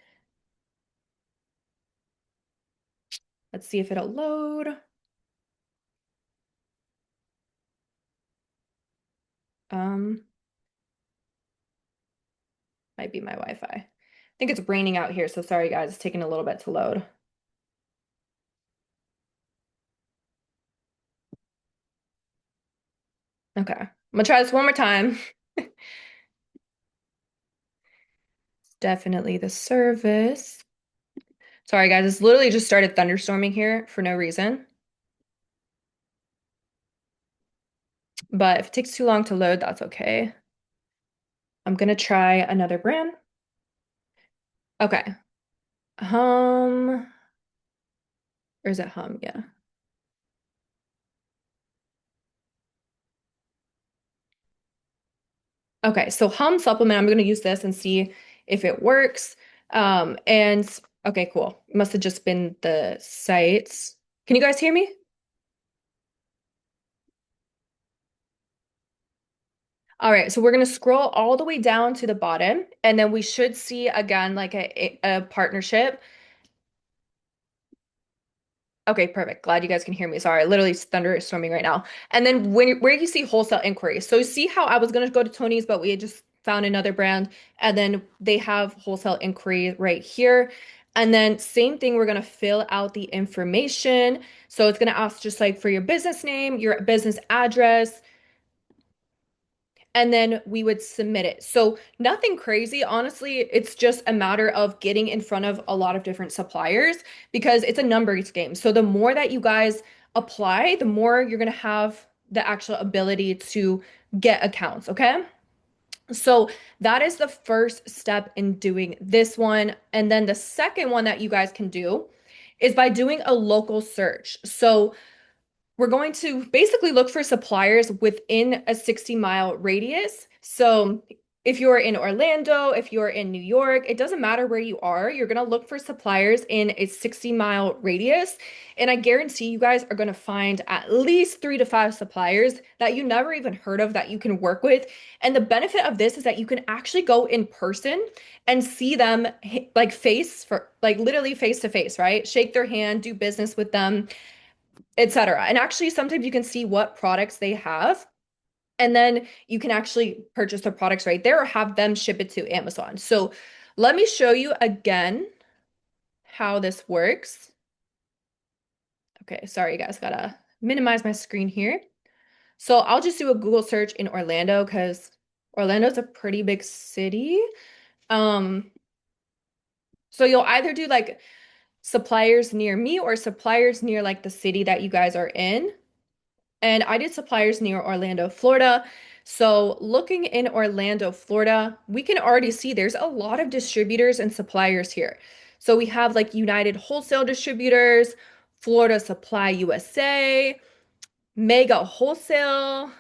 Let's see if it'll load. Um, Might be my Wi-Fi. I think it's raining out here, so sorry guys, it's taking a little bit to load. Okay, I'm gonna try this one more time. It's definitely the service. Sorry guys, it's literally just started thunderstorming here for no reason. But if it takes too long to load, that's okay. I'm gonna try another brand. Okay. Hum, or is it hum? Yeah. Okay, so hum supplement, I'm gonna use this and see if it works. And okay, cool. Must have just been the sites. Can you guys hear me? All right, so we're gonna scroll all the way down to the bottom, and then we should see again like a partnership. Okay, perfect. Glad you guys can hear me. Sorry, literally it's thunderstorming right now. And then where you see wholesale inquiries. So see how I was gonna go to Tony's, but we had just found another brand, and then they have wholesale inquiry right here. And then same thing, we're gonna fill out the information. So it's gonna ask just like for your business name, your business address, and then we would submit it. So nothing crazy. Honestly, it's just a matter of getting in front of a lot of different suppliers because it's a numbers game. So the more that you guys apply, the more you're going to have the actual ability to get accounts, okay? So that is the first step in doing this one. And then the second one that you guys can do is by doing a local search. So we're going to basically look for suppliers within a 60-mile radius. So if you're in Orlando, if you're in New York, it doesn't matter where you are, you're going to look for suppliers in a 60-mile radius. And I guarantee you guys are going to find at least 3 to 5 suppliers that you never even heard of that you can work with. And the benefit of this is that you can actually go in person and see them like literally face to face, right? Shake their hand, do business with them, etc. And actually, sometimes you can see what products they have, and then you can actually purchase their products right there or have them ship it to Amazon. So let me show you again how this works. Okay, sorry, you guys, gotta minimize my screen here. So I'll just do a Google search in Orlando because Orlando's a pretty big city. Um, so you'll either do like suppliers near me or suppliers near like the city that you guys are in. And I did suppliers near Orlando, Florida. So looking in Orlando, Florida, we can already see there's a lot of distributors and suppliers here. So we have like United Wholesale Distributors, Florida Supply USA, Mega Wholesale,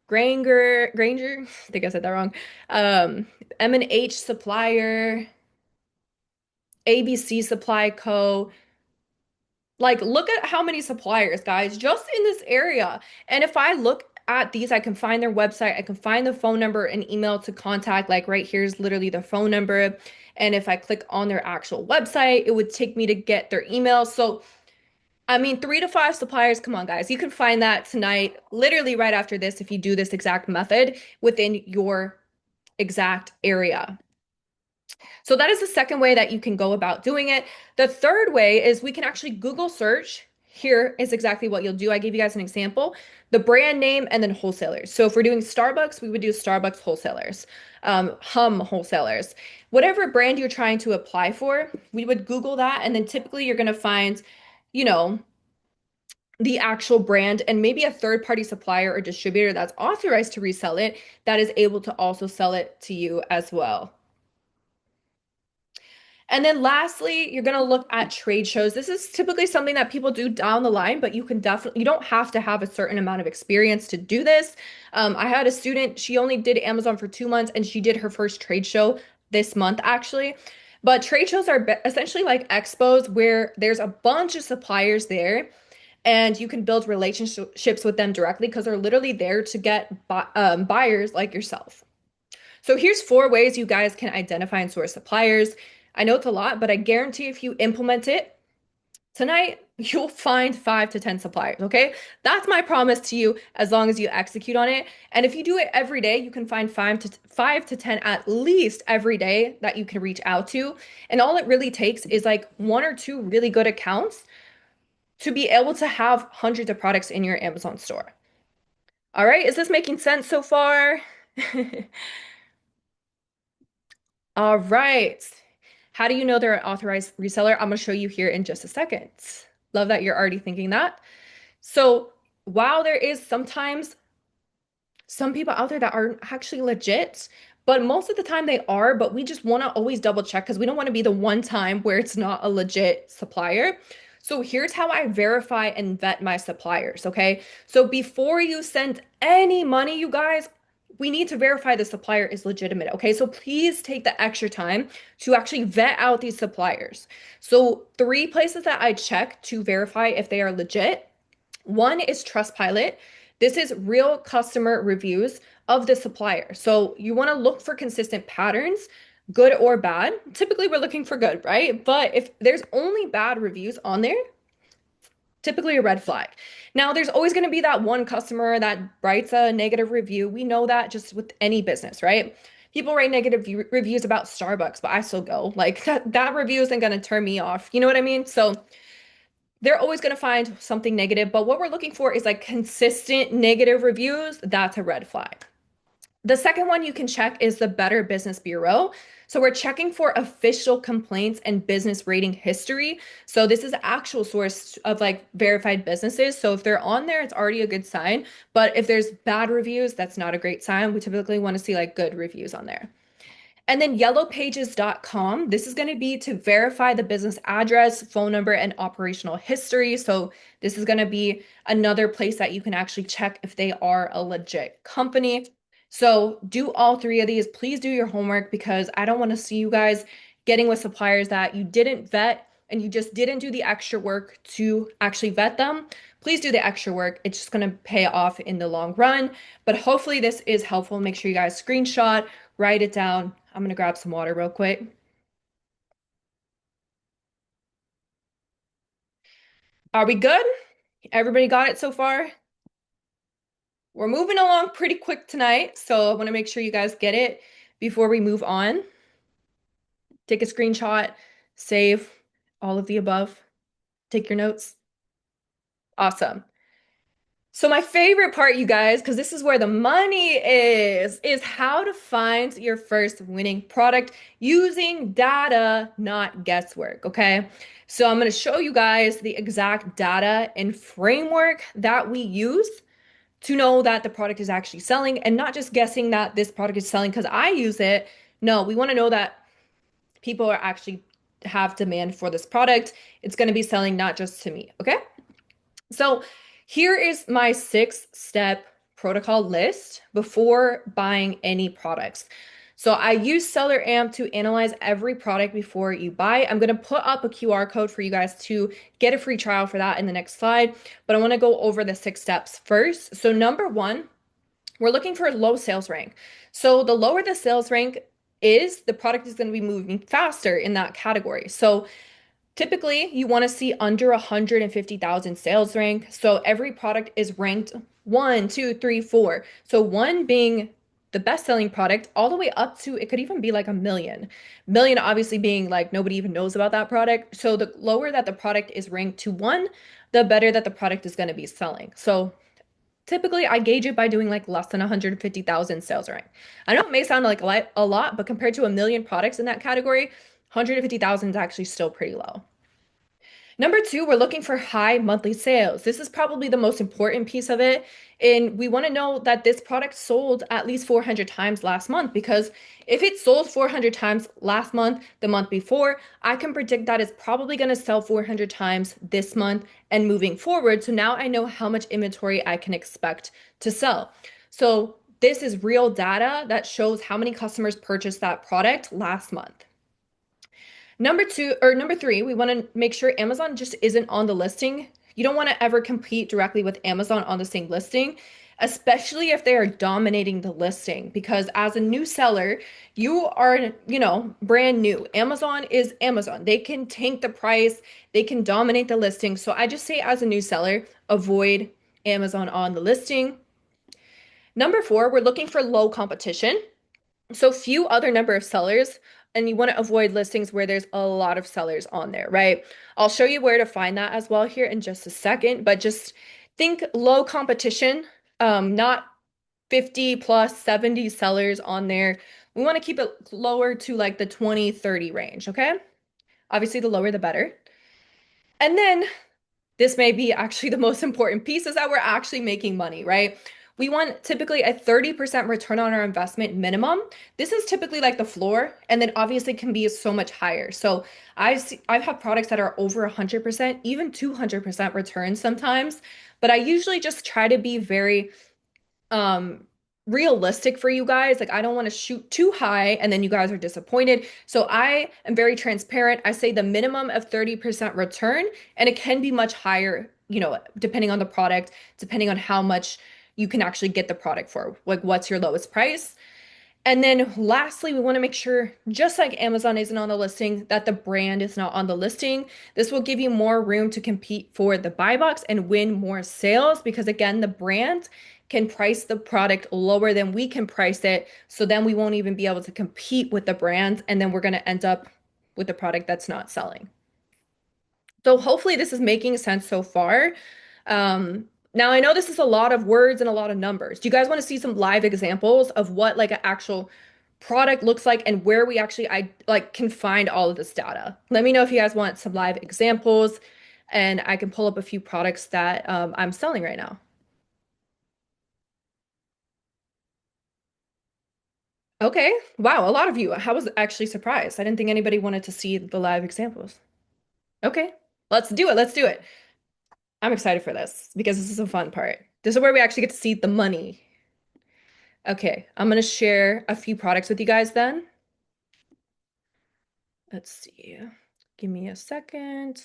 Granger, I think I said that wrong. M&H Supplier, ABC Supply Co. Like, look at how many suppliers, guys, just in this area. And if I look at these, I can find their website, I can find the phone number and email to contact. Like, right here's literally the phone number. And if I click on their actual website, it would take me to get their email. So, I mean, 3 to 5 suppliers, come on, guys. You can find that tonight, literally right after this, if you do this exact method within your exact area. So that is the second way that you can go about doing it. The third way is we can actually Google search. Here is exactly what you'll do. I gave you guys an example, the brand name and then wholesalers. So if we're doing Starbucks, we would do Starbucks wholesalers, wholesalers, whatever brand you're trying to apply for, we would Google that. And then typically you're going to find, you know, the actual brand and maybe a third party supplier or distributor that's authorized to resell it that is able to also sell it to you as well. And then lastly, you're going to look at trade shows. This is typically something that people do down the line, but you don't have to have a certain amount of experience to do this. I had a student, she only did Amazon for 2 months and she did her first trade show this month actually. But trade shows are essentially like expos where there's a bunch of suppliers there and you can build relationships with them directly because they're literally there to get buyers like yourself. So here's 4 ways you guys can identify and source suppliers. I know it's a lot, but I guarantee if you implement it tonight, you'll find 5 to 10 suppliers, okay? That's my promise to you as long as you execute on it. And if you do it every day, you can find 5 to 10 at least every day that you can reach out to. And all it really takes is like 1 or 2 really good accounts to be able to have hundreds of products in your Amazon store. All right, is this making sense so far? All right. How do you know they're an authorized reseller? I'm going to show you here in just a second. Love that you're already thinking that. So while there is sometimes some people out there that aren't actually legit, but most of the time they are, but we just want to always double check because we don't want to be the one time where it's not a legit supplier. So here's how I verify and vet my suppliers, okay? So before you send any money, you guys, we need to verify the supplier is legitimate, okay? So please take the extra time to actually vet out these suppliers. So 3 places that I check to verify if they are legit. One is Trustpilot. This is real customer reviews of the supplier. So you want to look for consistent patterns, good or bad. Typically, we're looking for good, right? But if there's only bad reviews on there, typically a red flag. Now, there's always going to be that one customer that writes a negative review. We know that just with any business, right? People write negative reviews about Starbucks, but I still go. Like that review isn't going to turn me off. You know what I mean? So they're always going to find something negative, but what we're looking for is like consistent negative reviews. That's a red flag. The second one you can check is the Better Business Bureau. So we're checking for official complaints and business rating history. So this is the actual source of like verified businesses. So if they're on there, it's already a good sign. But if there's bad reviews, that's not a great sign. We typically want to see like good reviews on there. And then yellowpages.com, this is going to be to verify the business address, phone number, and operational history. So this is going to be another place that you can actually check if they are a legit company. So do all 3 of these. Please do your homework because I don't want to see you guys getting with suppliers that you didn't vet and you just didn't do the extra work to actually vet them. Please do the extra work. It's just going to pay off in the long run. But hopefully this is helpful. Make sure you guys screenshot, write it down. I'm gonna grab some water real quick. Are we good? Everybody got it so far? We're moving along pretty quick tonight, so I want to make sure you guys get it before we move on. Take a screenshot, save all of the above, take your notes. Awesome. So my favorite part, you guys, because this is where the money is how to find your first winning product using data, not guesswork, okay? So I'm going to show you guys the exact data and framework that we use to know that the product is actually selling and not just guessing that this product is selling because I use it. No, we want to know that people are actually have demand for this product. It's going to be selling not just to me, okay? So here is my 6-step protocol list before buying any products. So I use Seller Amp to analyze every product before you buy. I'm going to put up a QR code for you guys to get a free trial for that in the next slide, but I want to go over the 6 steps first. So number 1, we're looking for a low sales rank. So the lower the sales rank is, the product is going to be moving faster in that category. So typically, you want to see under 150,000 sales rank. So every product is ranked 1, 2, 3, 4. So 1 being the best-selling product, all the way up to it could even be like a million. Million obviously being like nobody even knows about that product. So the lower that the product is ranked to one, the better that the product is going to be selling. So typically, I gauge it by doing like less than 150,000 sales rank. I know it may sound like a lot, but compared to a million products in that category, 150,000 is actually still pretty low. Number two, we're looking for high monthly sales. This is probably the most important piece of it. And we want to know that this product sold at least 400 times last month because if it sold 400 times last month, the month before, I can predict that it's probably going to sell 400 times this month and moving forward. So now I know how much inventory I can expect to sell. So this is real data that shows how many customers purchased that product last month. Number two or number three, we want to make sure Amazon just isn't on the listing. You don't want to ever compete directly with Amazon on the same listing, especially if they are dominating the listing. Because as a new seller, you are, brand new. Amazon is Amazon. They can tank the price, they can dominate the listing. So I just say, as a new seller, avoid Amazon on the listing. Number four, we're looking for low competition. So few other number of sellers, and you want to avoid listings where there's a lot of sellers on there, right? I'll show you where to find that as well here in just a second, but just think low competition, not 50 plus 70 sellers on there. We want to keep it lower to like the 20, 30 range, okay? Obviously, the lower the better. And then this may be actually the most important piece is that we're actually making money, right? We want typically a 30% return on our investment minimum. This is typically like the floor, and then obviously can be so much higher. So I've had products that are over 100%, even 200% return sometimes, but I usually just try to be very um realistic for you guys. Like I don't want to shoot too high and then you guys are disappointed. So I am very transparent. I say the minimum of 30% return and it can be much higher, depending on the product, depending on how much you can actually get the product for. Like what's your lowest price? And then lastly, we want to make sure, just like Amazon isn't on the listing, that the brand is not on the listing. This will give you more room to compete for the buy box and win more sales because, again, the brand can price the product lower than we can price it. So then we won't even be able to compete with the brand. And then we're going to end up with a product that's not selling. So hopefully this is making sense so far. Now I know this is a lot of words and a lot of numbers. Do you guys want to see some live examples of what like an actual product looks like and where we actually I like can find all of this data? Let me know if you guys want some live examples and I can pull up a few products that I'm selling right now. Okay. Wow, a lot of you. I was actually surprised. I didn't think anybody wanted to see the live examples. Okay. Let's do it. Let's do it. I'm excited for this because this is a fun part. This is where we actually get to see the money. Okay, I'm gonna share a few products with you guys then. Let's see. Give me a second.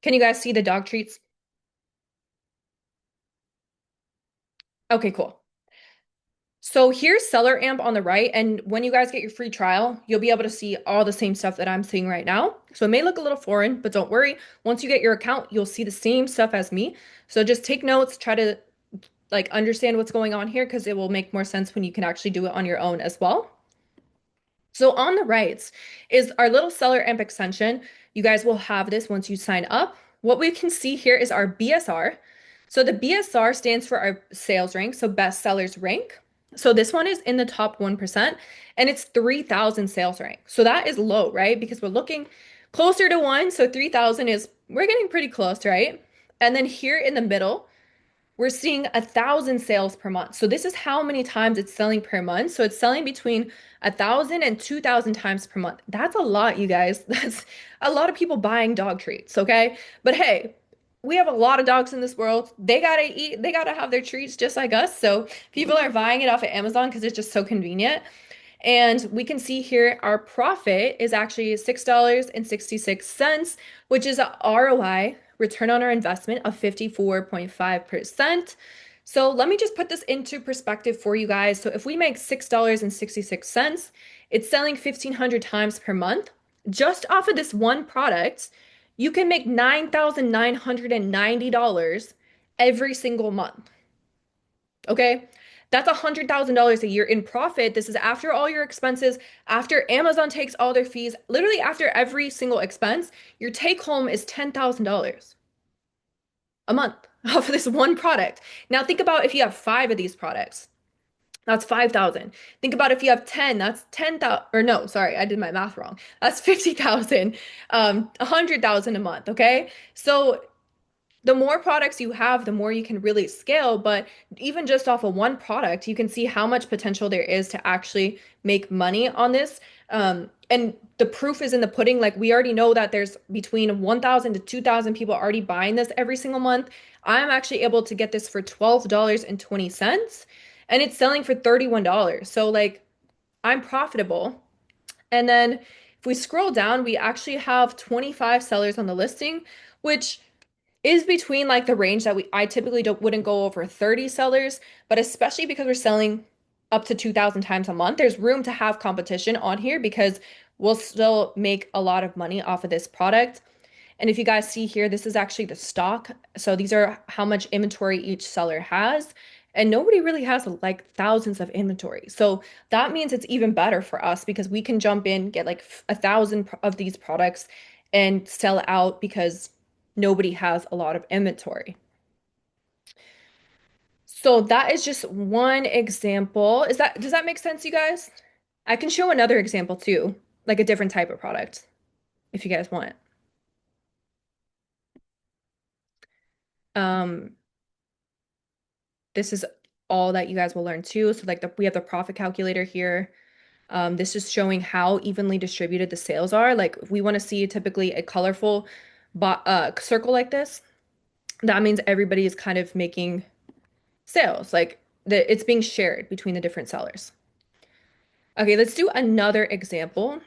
Can you guys see the dog treats? Okay, cool. So here's Seller Amp on the right, and when you guys get your free trial, you'll be able to see all the same stuff that I'm seeing right now. So it may look a little foreign, but don't worry. Once you get your account, you'll see the same stuff as me. So just take notes, try to like understand what's going on here because it will make more sense when you can actually do it on your own as well. So on the right is our little seller amp extension. You guys will have this once you sign up. What we can see here is our BSR. So the BSR stands for our sales rank, so best sellers rank. So this one is in the top 1% and it's 3,000 sales rank. So that is low, right? Because we're looking closer to one. So 3,000 is, we're getting pretty close, right? And then here in the middle, we're seeing 1,000 sales per month. So this is how many times it's selling per month. So it's selling between 1,000 and 2,000 times per month. That's a lot, you guys. That's a lot of people buying dog treats, okay? But hey, we have a lot of dogs in this world. They gotta eat, they gotta have their treats just like us. So people are buying it off of Amazon because it's just so convenient. And we can see here our profit is actually $6.66, which is a ROI, return on our investment of 54.5%. So let me just put this into perspective for you guys. So if we make $6.66, it's selling 1,500 times per month. Just off of this one product, you can make $9,990 every single month. Okay. That's $100,000 a year in profit. This is after all your expenses, after Amazon takes all their fees, literally after every single expense, your take home is $10,000 a month off of this one product. Now think about if you have five of these products. That's 5,000. Think about if you have 10, that's 10,000, or no, sorry, I did my math wrong. That's 50,000, 100,000 a month, okay? So the more products you have, the more you can really scale. But even just off of one product, you can see how much potential there is to actually make money on this. And the proof is in the pudding. Like we already know that there's between 1,000 to 2,000 people already buying this every single month. I'm actually able to get this for $12.20 and it's selling for $31. So like I'm profitable. And then if we scroll down, we actually have 25 sellers on the listing, which is between like the range that I typically wouldn't go over 30 sellers, but especially because we're selling up to 2,000 times a month, there's room to have competition on here because we'll still make a lot of money off of this product. And if you guys see here, this is actually the stock. So these are how much inventory each seller has. And nobody really has like thousands of inventory. So that means it's even better for us because we can jump in, get like 1,000 of these products and sell out because nobody has a lot of inventory. So that is just one example. Does that make sense, you guys? I can show another example too, like a different type of product if you guys want. Um, this is all that you guys will learn too. So like we have the profit calculator here. This is showing how evenly distributed the sales are. Like if we want to see typically a colorful circle like this, that means everybody is kind of making sales. Like it's being shared between the different sellers. Okay, let's do another example.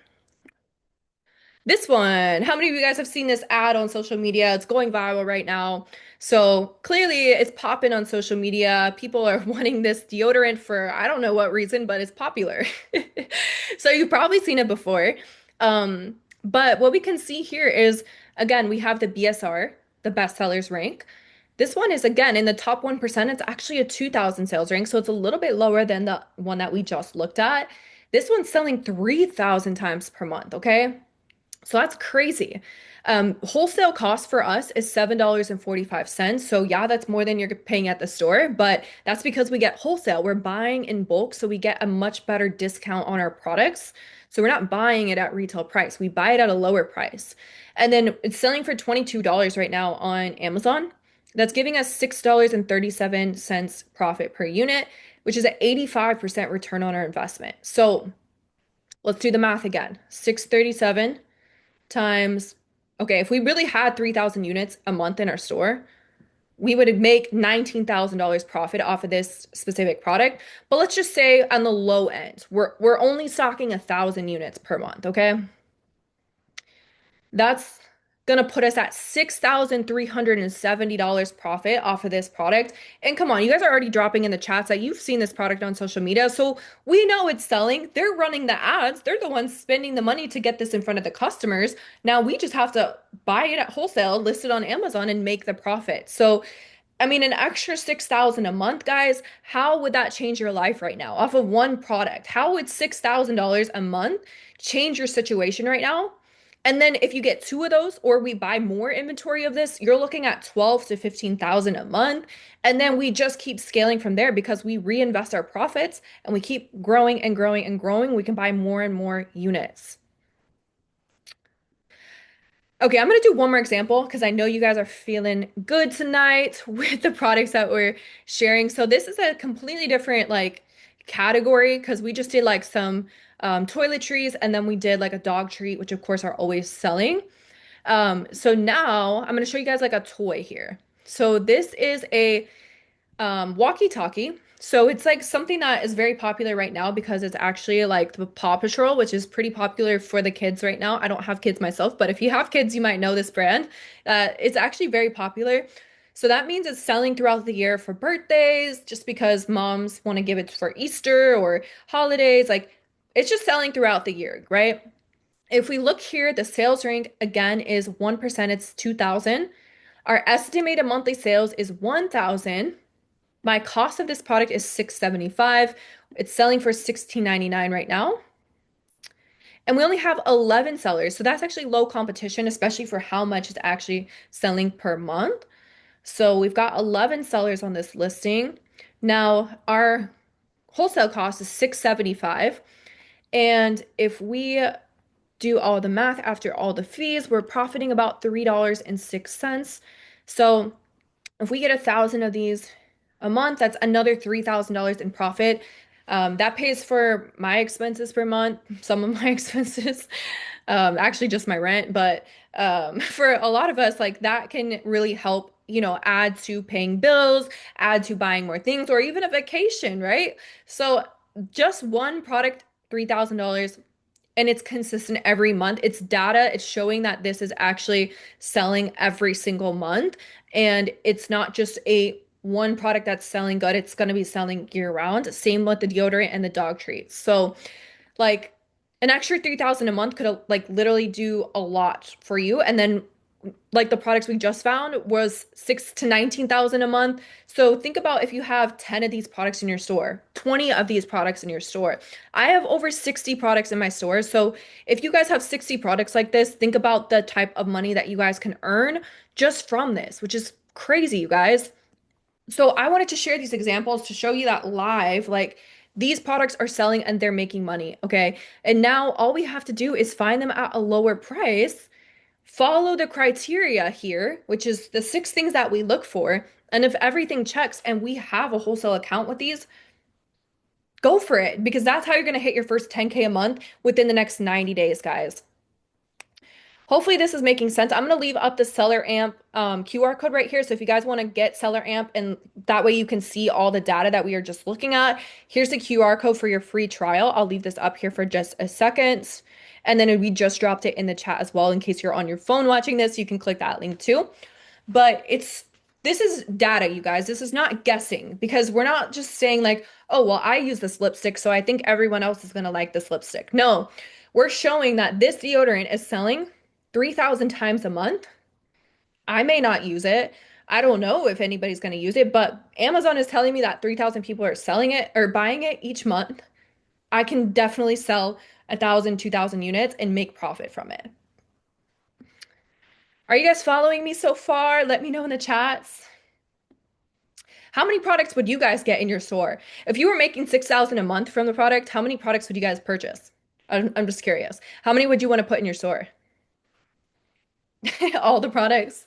This one, how many of you guys have seen this ad on social media? It's going viral right now. So clearly it's popping on social media. People are wanting this deodorant for I don't know what reason, but it's popular. So you've probably seen it before. But what we can see here is, again, we have the BSR, the best sellers rank. This one is, again, in the top 1%. It's actually a 2,000 sales rank, so it's a little bit lower than the one that we just looked at. This one's selling 3,000 times per month, okay? So that's crazy. Wholesale cost for us is $7.45. So yeah, that's more than you're paying at the store, but that's because we get wholesale. We're buying in bulk, so we get a much better discount on our products. So we're not buying it at retail price. We buy it at a lower price. And then it's selling for $22 right now on Amazon. That's giving us $6.37 profit per unit, which is an 85% return on our investment. So let's do the math again. 637 times, okay, if we really had 3,000 units a month in our store, we would make $19,000 profit off of this specific product. But let's just say on the low end, we're only stocking 1,000 units per month, okay? That's gonna put us at $6,370 profit off of this product. And come on, you guys are already dropping in the chats that you've seen this product on social media. So we know it's selling. They're running the ads. They're the ones spending the money to get this in front of the customers. Now we just have to buy it at wholesale, list it on Amazon, and make the profit. So I mean, an extra 6,000 a month, guys, how would that change your life right now off of one product? How would $6,000 a month change your situation right now? And then if you get two of those or we buy more inventory of this, you're looking at 12 to 15,000 a month. And then we just keep scaling from there because we reinvest our profits and we keep growing and growing and growing. We can buy more and more units. Okay, I'm gonna do one more example because I know you guys are feeling good tonight with the products that we're sharing. So this is a completely different like category because we just did like some toiletries and then we did like a dog treat, which of course are always selling. So now I'm gonna show you guys like a toy here. So this is a walkie-talkie. So it's like something that is very popular right now because it's actually like the Paw Patrol, which is pretty popular for the kids right now. I don't have kids myself, but if you have kids, you might know this brand. It's actually very popular. So that means it's selling throughout the year for birthdays, just because moms want to give it for Easter or holidays. Like it's just selling throughout the year, right? If we look here, the sales rank again is 1%, it's 2,000. Our estimated monthly sales is 1,000. My cost of this product is 675. It's selling for 16.99 right now. And we only have 11 sellers. So that's actually low competition, especially for how much it's actually selling per month. So we've got 11 sellers on this listing. Now, our wholesale cost is 675. And if we do all the math after all the fees, we're profiting about $3.06. So if we get 1,000 of these a month, that's another $3,000 in profit. That pays for my expenses per month, some of my expenses, actually just my rent. But for a lot of us, like that can really help, add to paying bills, add to buying more things, or even a vacation, right? So just one product, $3,000, and it's consistent every month. It's data. It's showing that this is actually selling every single month. And it's not just a one product that's selling good. It's going to be selling year round. Same with the deodorant and the dog treats. So like an extra 3,000 a month could like literally do a lot for you. And then like the products we just found was 6 to 19,000 a month. So think about if you have 10 of these products in your store, 20 of these products in your store. I have over 60 products in my store. So if you guys have 60 products like this, think about the type of money that you guys can earn just from this, which is crazy, you guys. So I wanted to share these examples to show you that live, like these products are selling and they're making money, okay? And now all we have to do is find them at a lower price, follow the criteria here, which is the 6 things that we look for. And if everything checks and we have a wholesale account with these, go for it because that's how you're going to hit your first 10K a month within the next 90 days, guys. Hopefully this is making sense. I'm going to leave up the Seller Amp QR code right here. So if you guys want to get Seller Amp and that way you can see all the data that we are just looking at, here's the QR code for your free trial. I'll leave this up here for just a second. And then we just dropped it in the chat as well in case you're on your phone watching this. You can click that link too. But this is data, you guys. This is not guessing because we're not just saying like, oh, well, I use this lipstick, so I think everyone else is going to like this lipstick. No, we're showing that this deodorant is selling 3,000 times a month. I may not use it. I don't know if anybody's going to use it, but Amazon is telling me that 3,000 people are selling it or buying it each month. I can definitely sell 1,000, 2,000 units and make profit from it. Are you guys following me so far? Let me know in the chats. How many products would you guys get in your store? If you were making 6,000 a month from the product, how many products would you guys purchase? I'm just curious. How many would you want to put in your store? All the products.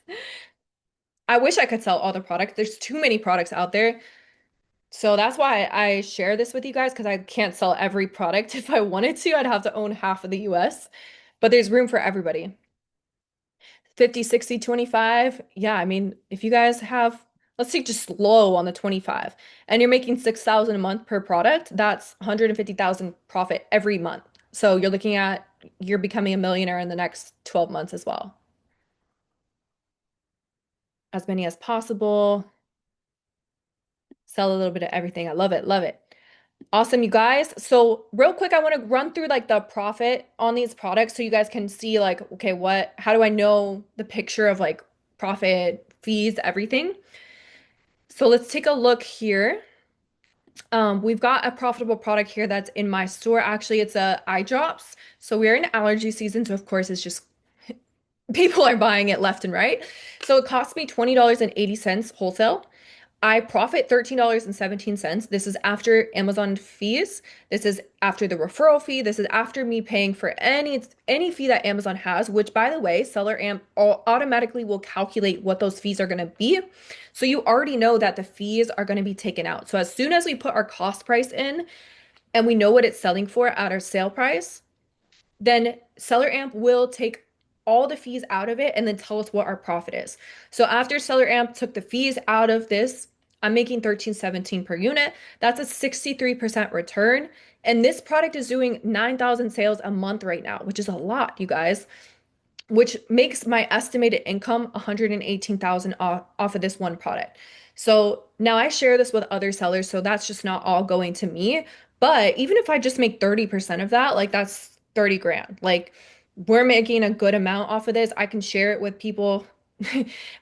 I wish I could sell all the products. There's too many products out there. So that's why I share this with you guys because I can't sell every product. If I wanted to, I'd have to own half of the US. But there's room for everybody. 50, 60, 25. Yeah, I mean, if you guys have, let's say just low on the 25, and you're making 6,000 a month per product, that's 150,000 profit every month. So you're looking at you're becoming a millionaire in the next 12 months as well. As many as possible. Sell a little bit of everything. I love it. Love it. Awesome, you guys. So real quick, I want to run through like the profit on these products so you guys can see like, okay, how do I know the picture of like profit, fees, everything? So let's take a look here. We've got a profitable product here that's in my store. Actually, it's eye drops. So we're in allergy season. So of course it's just people are buying it left and right. So it cost me $20.80 wholesale. I profit $13.17. This is after Amazon fees. This is after the referral fee. This is after me paying for any fee that Amazon has, which by the way, Seller Amp automatically will calculate what those fees are going to be. So you already know that the fees are going to be taken out. So as soon as we put our cost price in and we know what it's selling for at our sale price, then Seller Amp will take all the fees out of it and then tell us what our profit is. So after Seller Amp took the fees out of this, I'm making $13.17 per unit. That's a 63% return. And this product is doing 9,000 sales a month right now, which is a lot, you guys, which makes my estimated income 118,000 off of this one product. So now I share this with other sellers, so that's just not all going to me. But even if I just make 30% of that, like that's 30 grand. Like we're making a good amount off of this. I can share it with people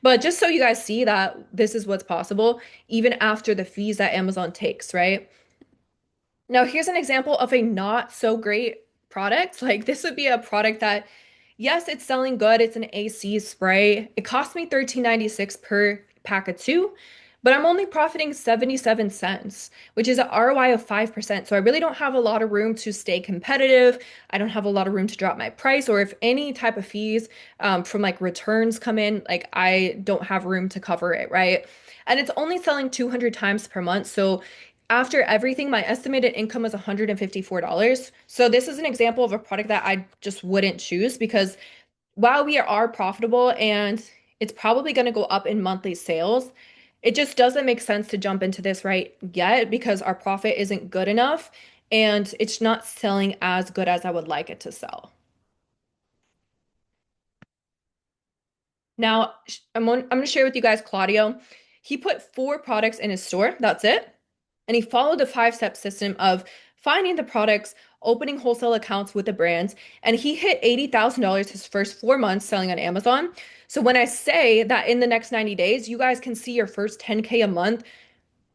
But just so you guys see that this is what's possible, even after the fees that Amazon takes, right? Now, here's an example of a not so great product. Like this would be a product that, yes, it's selling good. It's an AC spray. It cost me 13.96 per pack of two, but I'm only profiting 77 cents, which is an ROI of 5%. So I really don't have a lot of room to stay competitive. I don't have a lot of room to drop my price, or if any type of fees from like returns come in, like I don't have room to cover it, right? And it's only selling 200 times per month. So after everything, my estimated income was $154. So this is an example of a product that I just wouldn't choose because while we are profitable and it's probably going to go up in monthly sales, it just doesn't make sense to jump into this right yet because our profit isn't good enough and it's not selling as good as I would like it to sell. Now, I'm going to share with you guys Claudio. He put four products in his store. That's it. And he followed the five-step system of finding the products, opening wholesale accounts with the brands, and he hit $80,000 his first 4 months selling on Amazon. So when I say that in the next 90 days, you guys can see your first 10K a month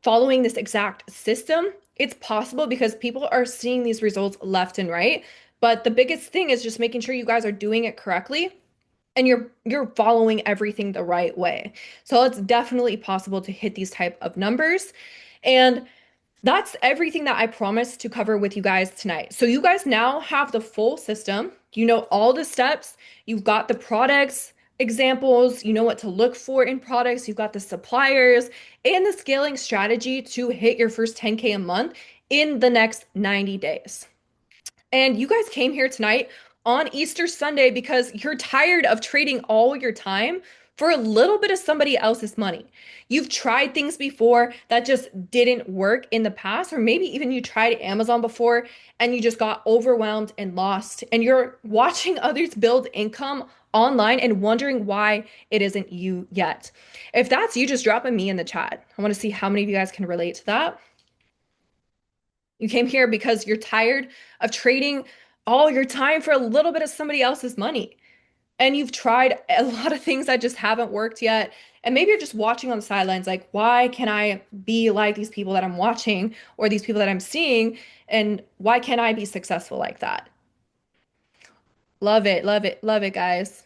following this exact system, it's possible because people are seeing these results left and right. But the biggest thing is just making sure you guys are doing it correctly and you're following everything the right way. So it's definitely possible to hit these type of numbers. And that's everything that I promised to cover with you guys tonight. So you guys now have the full system. You know all the steps. You've got the products, examples. You know what to look for in products. You've got the suppliers and the scaling strategy to hit your first 10K a month in the next 90 days. And you guys came here tonight on Easter Sunday because you're tired of trading all your time for a little bit of somebody else's money. You've tried things before that just didn't work in the past, or maybe even you tried Amazon before and you just got overwhelmed and lost, and you're watching others build income online and wondering why it isn't you yet. If that's you, just drop a me in the chat. I want to see how many of you guys can relate to that. You came here because you're tired of trading all your time for a little bit of somebody else's money. And you've tried a lot of things that just haven't worked yet. And maybe you're just watching on the sidelines, like, why can I be like these people that I'm watching or these people that I'm seeing? And why can't I be successful like that? Love it, love it, love it, guys.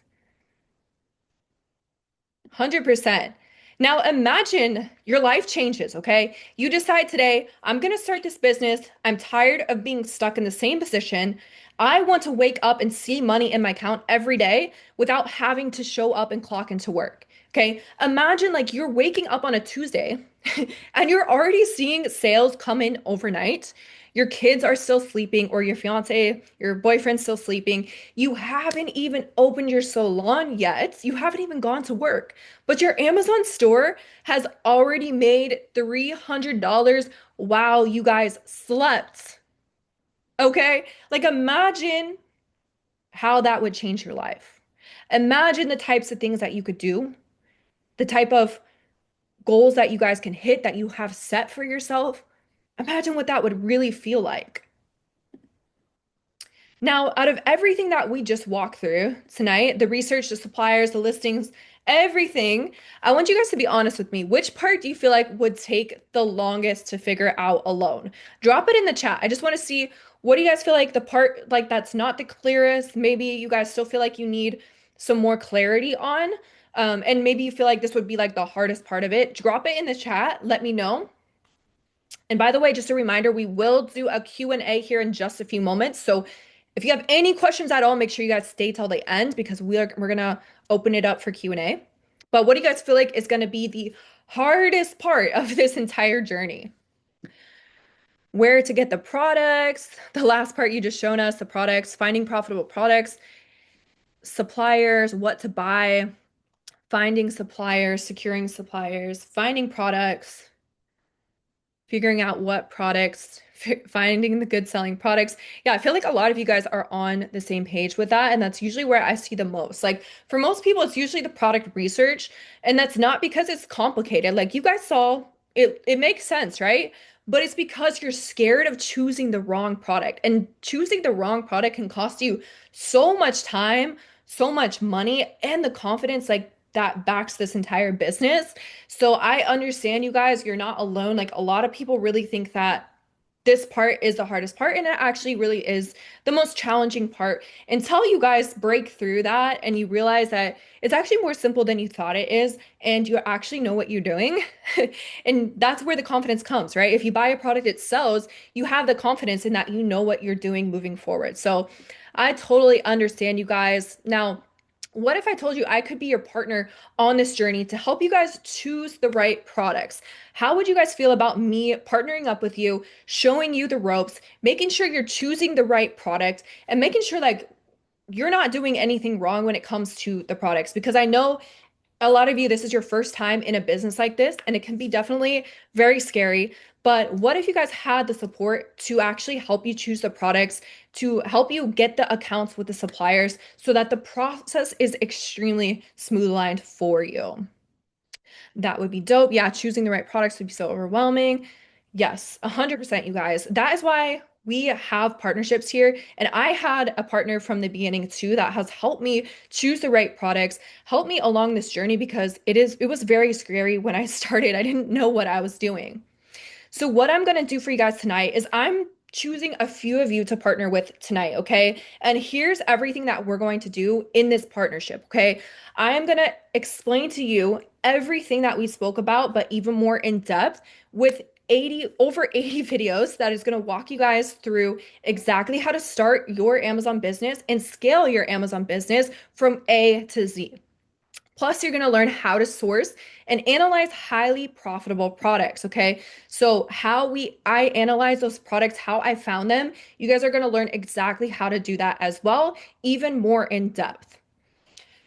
100%. Now imagine your life changes, okay? You decide today, I'm going to start this business. I'm tired of being stuck in the same position. I want to wake up and see money in my account every day without having to show up and clock into work. Okay? Imagine like you're waking up on a Tuesday and you're already seeing sales come in overnight. Your kids are still sleeping, or your fiance, your boyfriend's still sleeping. You haven't even opened your salon yet. You haven't even gone to work. But your Amazon store has already made $300 while you guys slept. Okay? Like imagine how that would change your life. Imagine the types of things that you could do, the type of goals that you guys can hit that you have set for yourself. Imagine what that would really feel like. Now, out of everything that we just walked through tonight, the research, the suppliers, the listings, everything, I want you guys to be honest with me. Which part do you feel like would take the longest to figure out alone? Drop it in the chat. I just want to see, what do you guys feel like the part like that's not the clearest? Maybe you guys still feel like you need some more clarity on. And maybe you feel like this would be like the hardest part of it. Drop it in the chat. Let me know. And by the way, just a reminder, we will do a Q&A here in just a few moments. So if you have any questions at all, make sure you guys stay till the end because we're gonna open it up for Q&A. But what do you guys feel like is gonna be the hardest part of this entire journey? Where to get the products, the last part you just shown us, the products, finding profitable products, suppliers, what to buy, finding suppliers, securing suppliers, finding products, figuring out what products, finding the good selling products. Yeah, I feel like a lot of you guys are on the same page with that. And that's usually where I see the most. Like for most people, it's usually the product research. And that's not because it's complicated. Like you guys saw, it makes sense, right? But it's because you're scared of choosing the wrong product. And choosing the wrong product can cost you so much time, so much money, and the confidence. Like that backs this entire business. So I understand you guys, you're not alone. Like a lot of people really think that this part is the hardest part, and it actually really is the most challenging part until you guys break through that and you realize that it's actually more simple than you thought it is, and you actually know what you're doing. And that's where the confidence comes, right? If you buy a product, it sells, you have the confidence in that you know what you're doing moving forward. So I totally understand you guys. Now, what if I told you I could be your partner on this journey to help you guys choose the right products? How would you guys feel about me partnering up with you, showing you the ropes, making sure you're choosing the right product, and making sure like you're not doing anything wrong when it comes to the products? Because I know a lot of you, this is your first time in a business like this, and it can be definitely very scary. But what if you guys had the support to actually help you choose the products, to help you get the accounts with the suppliers so that the process is extremely smooth lined for you? That would be dope. Yeah, choosing the right products would be so overwhelming. Yes, 100%, you guys. That is why we have partnerships here. And I had a partner from the beginning too that has helped me choose the right products, helped me along this journey because it was very scary when I started. I didn't know what I was doing. So what I'm going to do for you guys tonight is I'm choosing a few of you to partner with tonight, okay? And here's everything that we're going to do in this partnership, okay? I am going to explain to you everything that we spoke about, but even more in depth with over 80 videos that is going to walk you guys through exactly how to start your Amazon business and scale your Amazon business from A to Z. Plus, you're going to learn how to source and analyze highly profitable products, okay? So, I analyze those products, how I found them. You guys are going to learn exactly how to do that as well, even more in depth.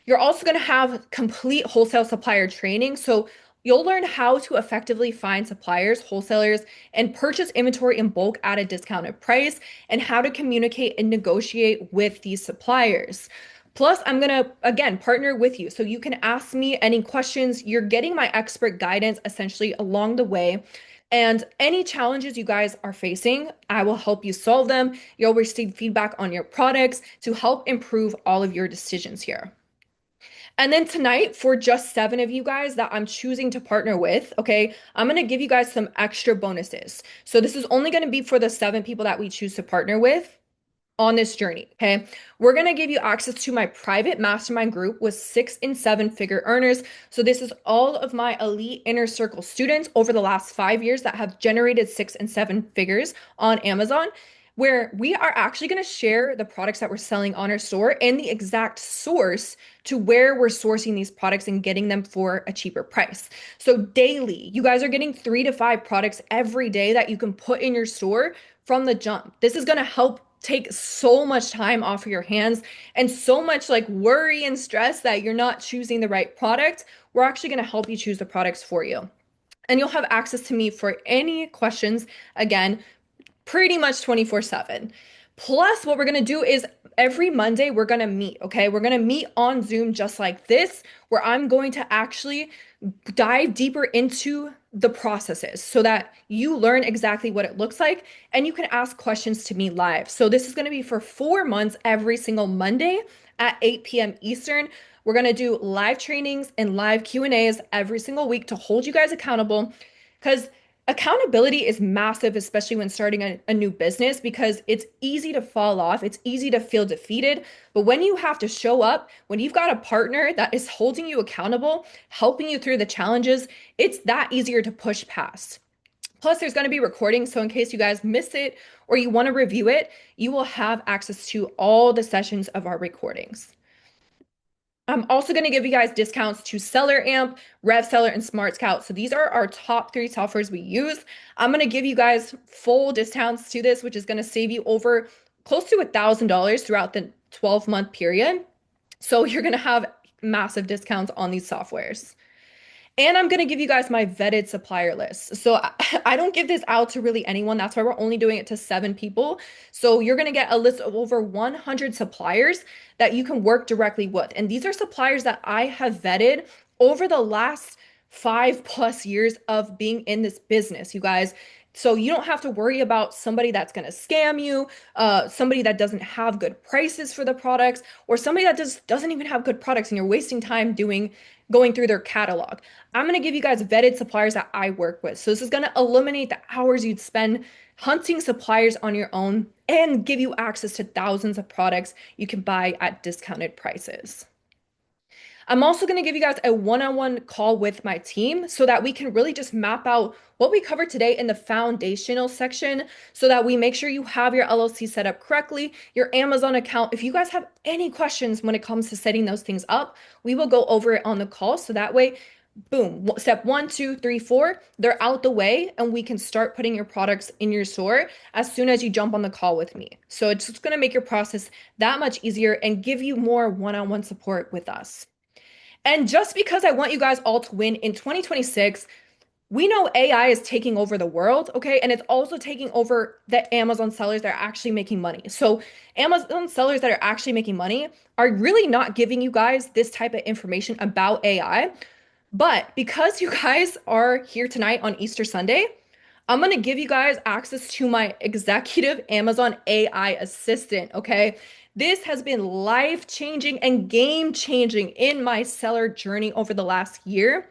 You're also going to have complete wholesale supplier training. So you'll learn how to effectively find suppliers, wholesalers, and purchase inventory in bulk at a discounted price, and how to communicate and negotiate with these suppliers. Plus, I'm going to, again, partner with you. So you can ask me any questions. You're getting my expert guidance essentially along the way. And any challenges you guys are facing, I will help you solve them. You'll receive feedback on your products to help improve all of your decisions here. And then tonight, for just seven of you guys that I'm choosing to partner with, okay, I'm going to give you guys some extra bonuses. So this is only going to be for the seven people that we choose to partner with on this journey. Okay. We're going to give you access to my private mastermind group with 6 and 7 figure earners. So this is all of my elite inner circle students over the last 5 years that have generated 6 and 7 figures on Amazon, where we are actually going to share the products that we're selling on our store and the exact source to where we're sourcing these products and getting them for a cheaper price. So daily, you guys are getting 3 to 5 products every day that you can put in your store from the jump. This is going to help take so much time off of your hands and so much like worry and stress that you're not choosing the right product. We're actually going to help you choose the products for you. And you'll have access to me for any questions. Again, pretty much 24/7. Plus, what we're going to do is every Monday, we're going to meet, okay? We're going to meet on Zoom just like this, where I'm going to actually dive deeper into the processes so that you learn exactly what it looks like and you can ask questions to me live. So this is going to be for 4 months every single Monday at 8 p.m. Eastern. We're going to do live trainings and live Q&As every single week to hold you guys accountable, because accountability is massive, especially when starting a new business, because it's easy to fall off. It's easy to feel defeated. But when you have to show up, when you've got a partner that is holding you accountable, helping you through the challenges, it's that easier to push past. Plus, there's going to be recordings. So in case you guys miss it or you want to review it, you will have access to all the sessions of our recordings. I'm also going to give you guys discounts to Seller Amp, RevSeller, and Smart Scout. So these are our top 3 softwares we use. I'm going to give you guys full discounts to this, which is going to save you over close to $1,000 throughout the 12-month period. So you're going to have massive discounts on these softwares. And I'm going to give you guys my vetted supplier list. So I don't give this out to really anyone. That's why we're only doing it to 7 people. So you're going to get a list of over 100 suppliers that you can work directly with. And these are suppliers that I have vetted over the last 5+ years of being in this business, you guys. So you don't have to worry about somebody that's going to scam you, somebody that doesn't have good prices for the products, or somebody that just doesn't even have good products and you're wasting time going through their catalog. I'm going to give you guys vetted suppliers that I work with. So this is going to eliminate the hours you'd spend hunting suppliers on your own and give you access to thousands of products you can buy at discounted prices. I'm also going to give you guys a one-on-one call with my team so that we can really just map out what we covered today in the foundational section so that we make sure you have your LLC set up correctly, your Amazon account. If you guys have any questions when it comes to setting those things up, we will go over it on the call. So that way, boom, step 1, 2, 3, 4, they're out the way and we can start putting your products in your store as soon as you jump on the call with me. So it's just going to make your process that much easier and give you more one-on-one support with us. And just because I want you guys all to win in 2026, we know AI is taking over the world, okay? And it's also taking over the Amazon sellers that are actually making money. So, Amazon sellers that are actually making money are really not giving you guys this type of information about AI. But because you guys are here tonight on Easter Sunday, I'm going to give you guys access to my executive Amazon AI assistant, okay? This has been life-changing and game-changing in my seller journey over the last year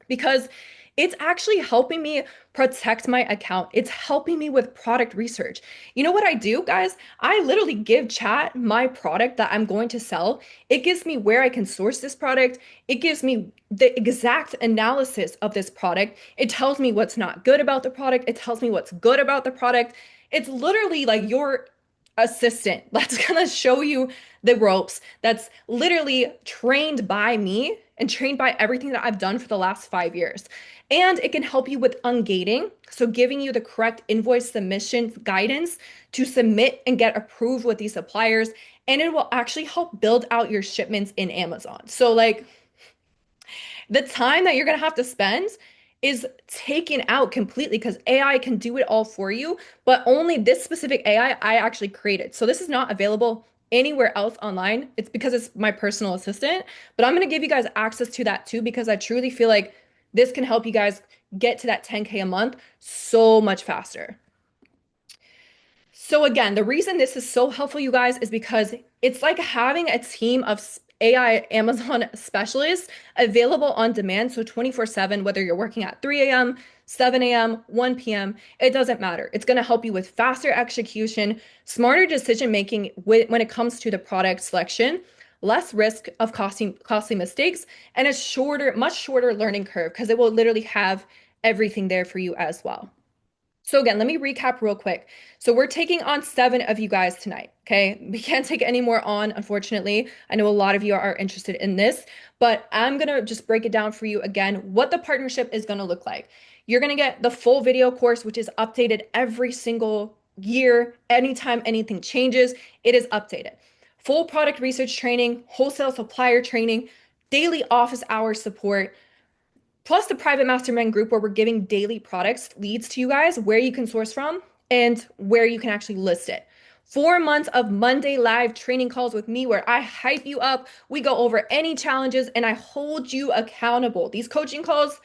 because it's actually helping me protect my account. It's helping me with product research. You know what I do, guys? I literally give chat my product that I'm going to sell. It gives me where I can source this product. It gives me the exact analysis of this product. It tells me what's not good about the product. It tells me what's good about the product. It's literally like your assistant that's gonna show you the ropes, that's literally trained by me and trained by everything that I've done for the last 5 years. And it can help you with ungating, so giving you the correct invoice submission guidance to submit and get approved with these suppliers. And it will actually help build out your shipments in Amazon. So, like, the time that you're going to have to spend is taken out completely because AI can do it all for you, but only this specific AI I actually created. So this is not available anywhere else online. It's because it's my personal assistant, but I'm going to give you guys access to that too because I truly feel like this can help you guys get to that 10K a month so much faster. So again, the reason this is so helpful, you guys, is because it's like having a team of AI Amazon specialists available on demand. So 24/7, whether you're working at 3 a.m., 7 a.m., 1 p.m., it doesn't matter. It's going to help you with faster execution, smarter decision making when it comes to the product selection, less risk of costly mistakes, and a much shorter learning curve because it will literally have everything there for you as well. So again, let me recap real quick. So we're taking on 7 of you guys tonight, okay? We can't take any more on, unfortunately. I know a lot of you are interested in this, but I'm gonna just break it down for you again, what the partnership is gonna look like. You're gonna get the full video course, which is updated every single year. Anytime anything changes, it is updated. Full product research training, wholesale supplier training, daily office hours support, plus the private mastermind group where we're giving daily products leads to you guys where you can source from and where you can actually list it. 4 months of Monday live training calls with me where I hype you up. We go over any challenges and I hold you accountable. These coaching calls,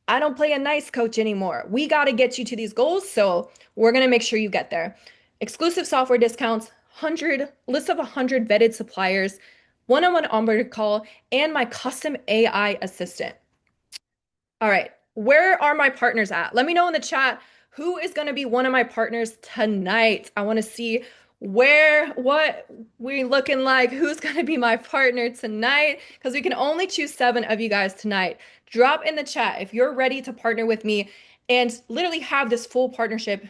I don't play a nice coach anymore. We got to get you to these goals. So we're going to make sure you get there. Exclusive software discounts, 100 list of 100 vetted suppliers, one-on-one onboarding call, and my custom AI assistant. All right, where are my partners at? Let me know in the chat who is going to be one of my partners tonight. I want to see what we're looking like, who's going to be my partner tonight, because we can only choose 7 of you guys tonight. Drop in the chat if you're ready to partner with me and literally have this full partnership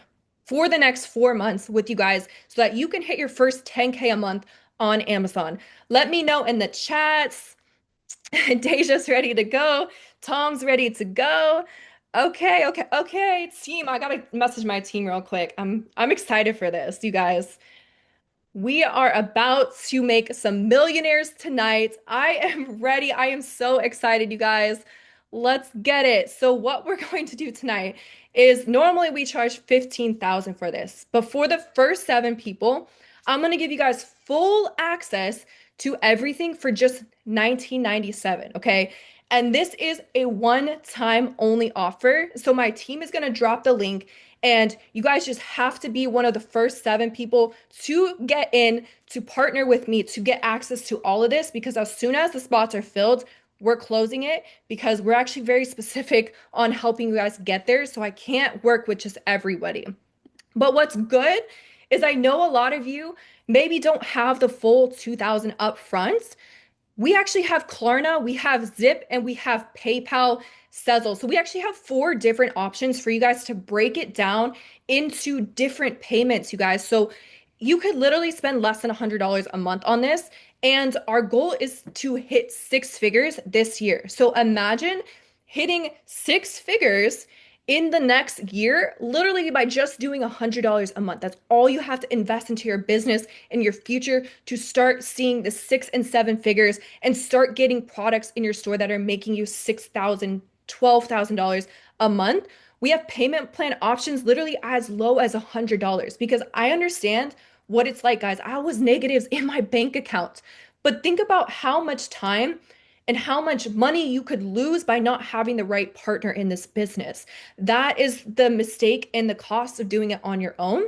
for the next 4 months with you guys so that you can hit your first 10K a month on Amazon. Let me know in the chats. Deja's ready to go. Tom's ready to go. Okay. Team, I gotta message my team real quick. I'm excited for this, you guys. We are about to make some millionaires tonight. I am ready. I am so excited, you guys. Let's get it. So what we're going to do tonight is normally we charge 15,000 for this, but for the first 7 people, I'm going to give you guys full access to everything for just 1997, okay? And this is a one-time only offer. So my team is going to drop the link, and you guys just have to be one of the first 7 people to get in, to partner with me, to get access to all of this, because as soon as the spots are filled, we're closing it because we're actually very specific on helping you guys get there. So I can't work with just everybody. But what's good is I know a lot of you maybe don't have the full 2000 up front. We actually have Klarna, we have Zip, and we have PayPal Sezzle. So we actually have 4 different options for you guys to break it down into different payments, you guys. So you could literally spend less than $100 a month on this. And our goal is to hit 6 figures this year. So imagine hitting 6 figures in the next year, literally by just doing $100 a month. That's all you have to invest into your business and your future to start seeing the 6 and 7 figures and start getting products in your store that are making you $6,000, $12,000 a month. We have payment plan options literally as low as $100 because I understand what it's like, guys. I was negatives in my bank account, but think about how much time and how much money you could lose by not having the right partner in this business. That is the mistake and the cost of doing it on your own.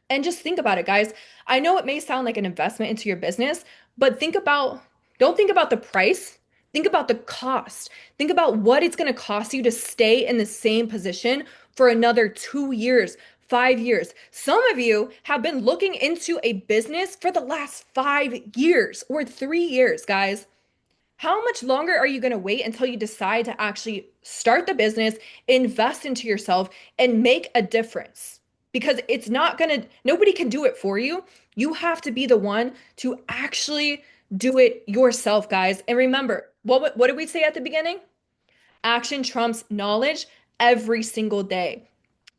And just think about it, guys. I know it may sound like an investment into your business, but don't think about the price. Think about the cost. Think about what it's going to cost you to stay in the same position for another 2 years, 5 years. Some of you have been looking into a business for the last 5 years or 3 years, guys. How much longer are you going to wait until you decide to actually start the business, invest into yourself, and make a difference? Because it's not going to, nobody can do it for you. You have to be the one to actually do it yourself, guys. And remember, what did we say at the beginning? Action trumps knowledge every single day.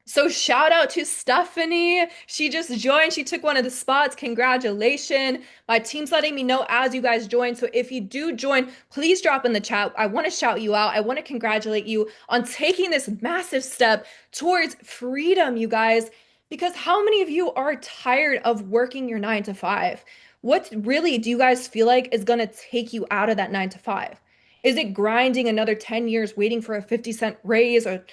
So shout out to Stephanie. She just joined. She took one of the spots. Congratulations. My team's letting me know as you guys join. So if you do join, please drop in the chat. I want to shout you out. I want to congratulate you on taking this massive step towards freedom, you guys. Because how many of you are tired of working your 9 to 5? What really do you guys feel like is going to take you out of that 9 to 5? Is it grinding another 10 years waiting for a 50-cent raise or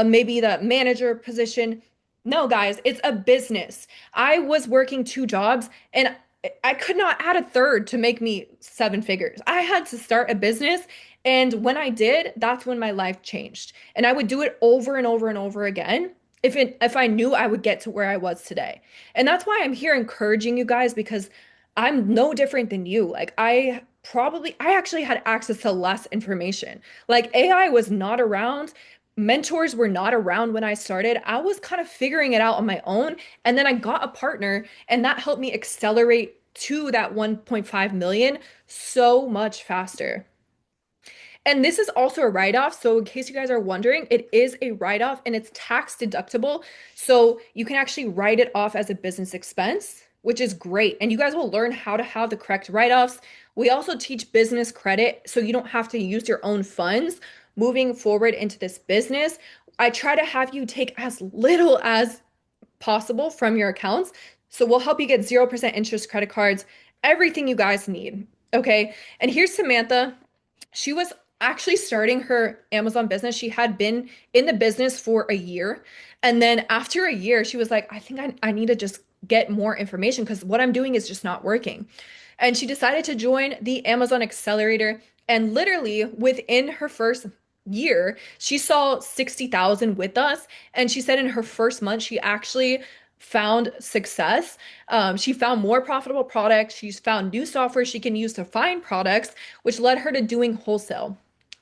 maybe the manager position? No, guys, it's a business. I was working 2 jobs and I could not add a third to make me 7 figures. I had to start a business. And when I did, that's when my life changed. And I would do it over and over and over again if I knew I would get to where I was today. And that's why I'm here encouraging you guys because I'm no different than you. Like I actually had access to less information. Like AI was not around. Mentors were not around when I started. I was kind of figuring it out on my own. And then I got a partner, and that helped me accelerate to that 1.5 million so much faster. And this is also a write-off. So in case you guys are wondering, it is a write-off and it's tax deductible. So you can actually write it off as a business expense, which is great. And you guys will learn how to have the correct write-offs. We also teach business credit, so you don't have to use your own funds moving forward into this business. I try to have you take as little as possible from your accounts. So we'll help you get 0% interest credit cards, everything you guys need. Okay. And here's Samantha. She was actually starting her Amazon business. She had been in the business for a year. And then after a year, she was like, I think I need to just get more information because what I'm doing is just not working. And she decided to join the Amazon Accelerator. And literally within her first year, she saw 60,000 with us. And she said in her first month, she actually found success. She found more profitable products. She's found new software she can use to find products, which led her to doing wholesale.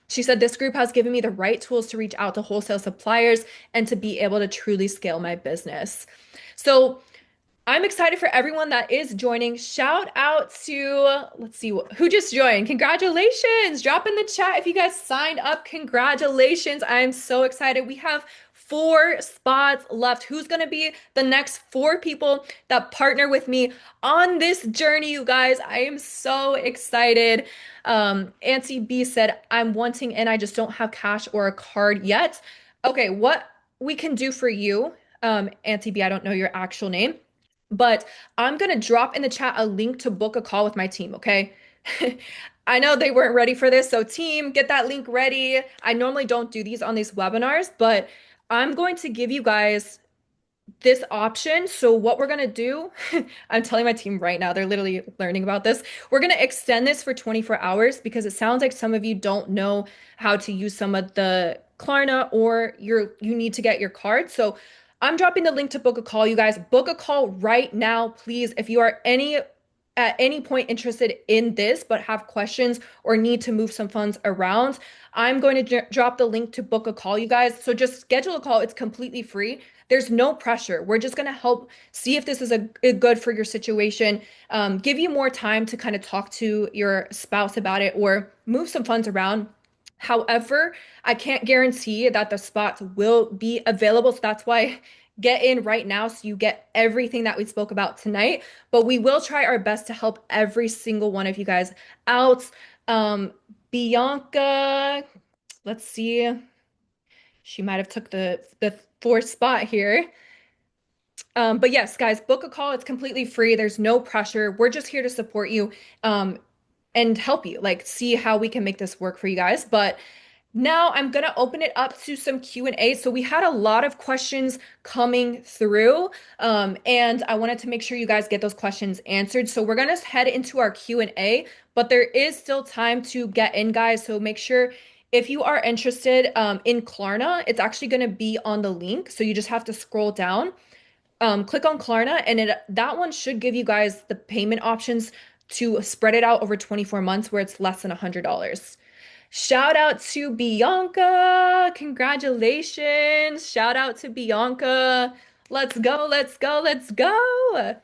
She said, this group has given me the right tools to reach out to wholesale suppliers and to be able to truly scale my business. So I'm excited for everyone that is joining. Shout out to, let's see, who just joined. Congratulations. Drop in the chat if you guys signed up. Congratulations. I'm so excited. We have 4 spots left. Who's going to be the next 4 people that partner with me on this journey, you guys? I am so excited. Auntie B said, I'm wanting in, I just don't have cash or a card yet. Okay, what we can do for you, Auntie B, I don't know your actual name, but I'm going to drop in the chat a link to book a call with my team, okay? I know they weren't ready for this, so team, get that link ready. I normally don't do these on these webinars, but I'm going to give you guys this option. So what we're gonna do, I'm telling my team right now, they're literally learning about this. We're gonna extend this for 24 hours because it sounds like some of you don't know how to use some of the Klarna or you need to get your card. So I'm dropping the link to book a call. You guys book a call right now, please. If you are at any point interested in this but have questions or need to move some funds around, I'm going to drop the link to book a call, you guys. So just schedule a call. It's completely free. There's no pressure. We're just going to help see if this is a good for your situation, give you more time to kind of talk to your spouse about it or move some funds around. However, I can't guarantee that the spots will be available. So that's why get in right now so you get everything that we spoke about tonight. But we will try our best to help every single one of you guys out. Um, Bianca, let's see. She might have took the fourth spot here. But yes, guys, book a call. It's completely free. There's no pressure. We're just here to support you, and help you, like see how we can make this work for you guys. But now I'm gonna open it up to some Q&A. So we had a lot of questions coming through, and I wanted to make sure you guys get those questions answered. So we're gonna head into our Q&A, but there is still time to get in, guys. So make sure if you are interested in Klarna, it's actually gonna be on the link. So you just have to scroll down, click on Klarna, and that one should give you guys the payment options to spread it out over 24 months where it's less than $100. Shout out to Bianca. Congratulations. Shout out to Bianca. Let's go, let's go, let's go.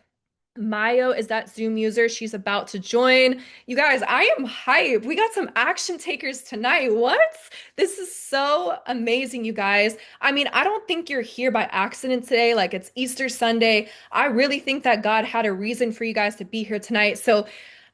Mayo is that Zoom user. She's about to join. You guys, I am hyped. We got some action takers tonight. What? This is so amazing, you guys. I mean, I don't think you're here by accident today. Like it's Easter Sunday. I really think that God had a reason for you guys to be here tonight. So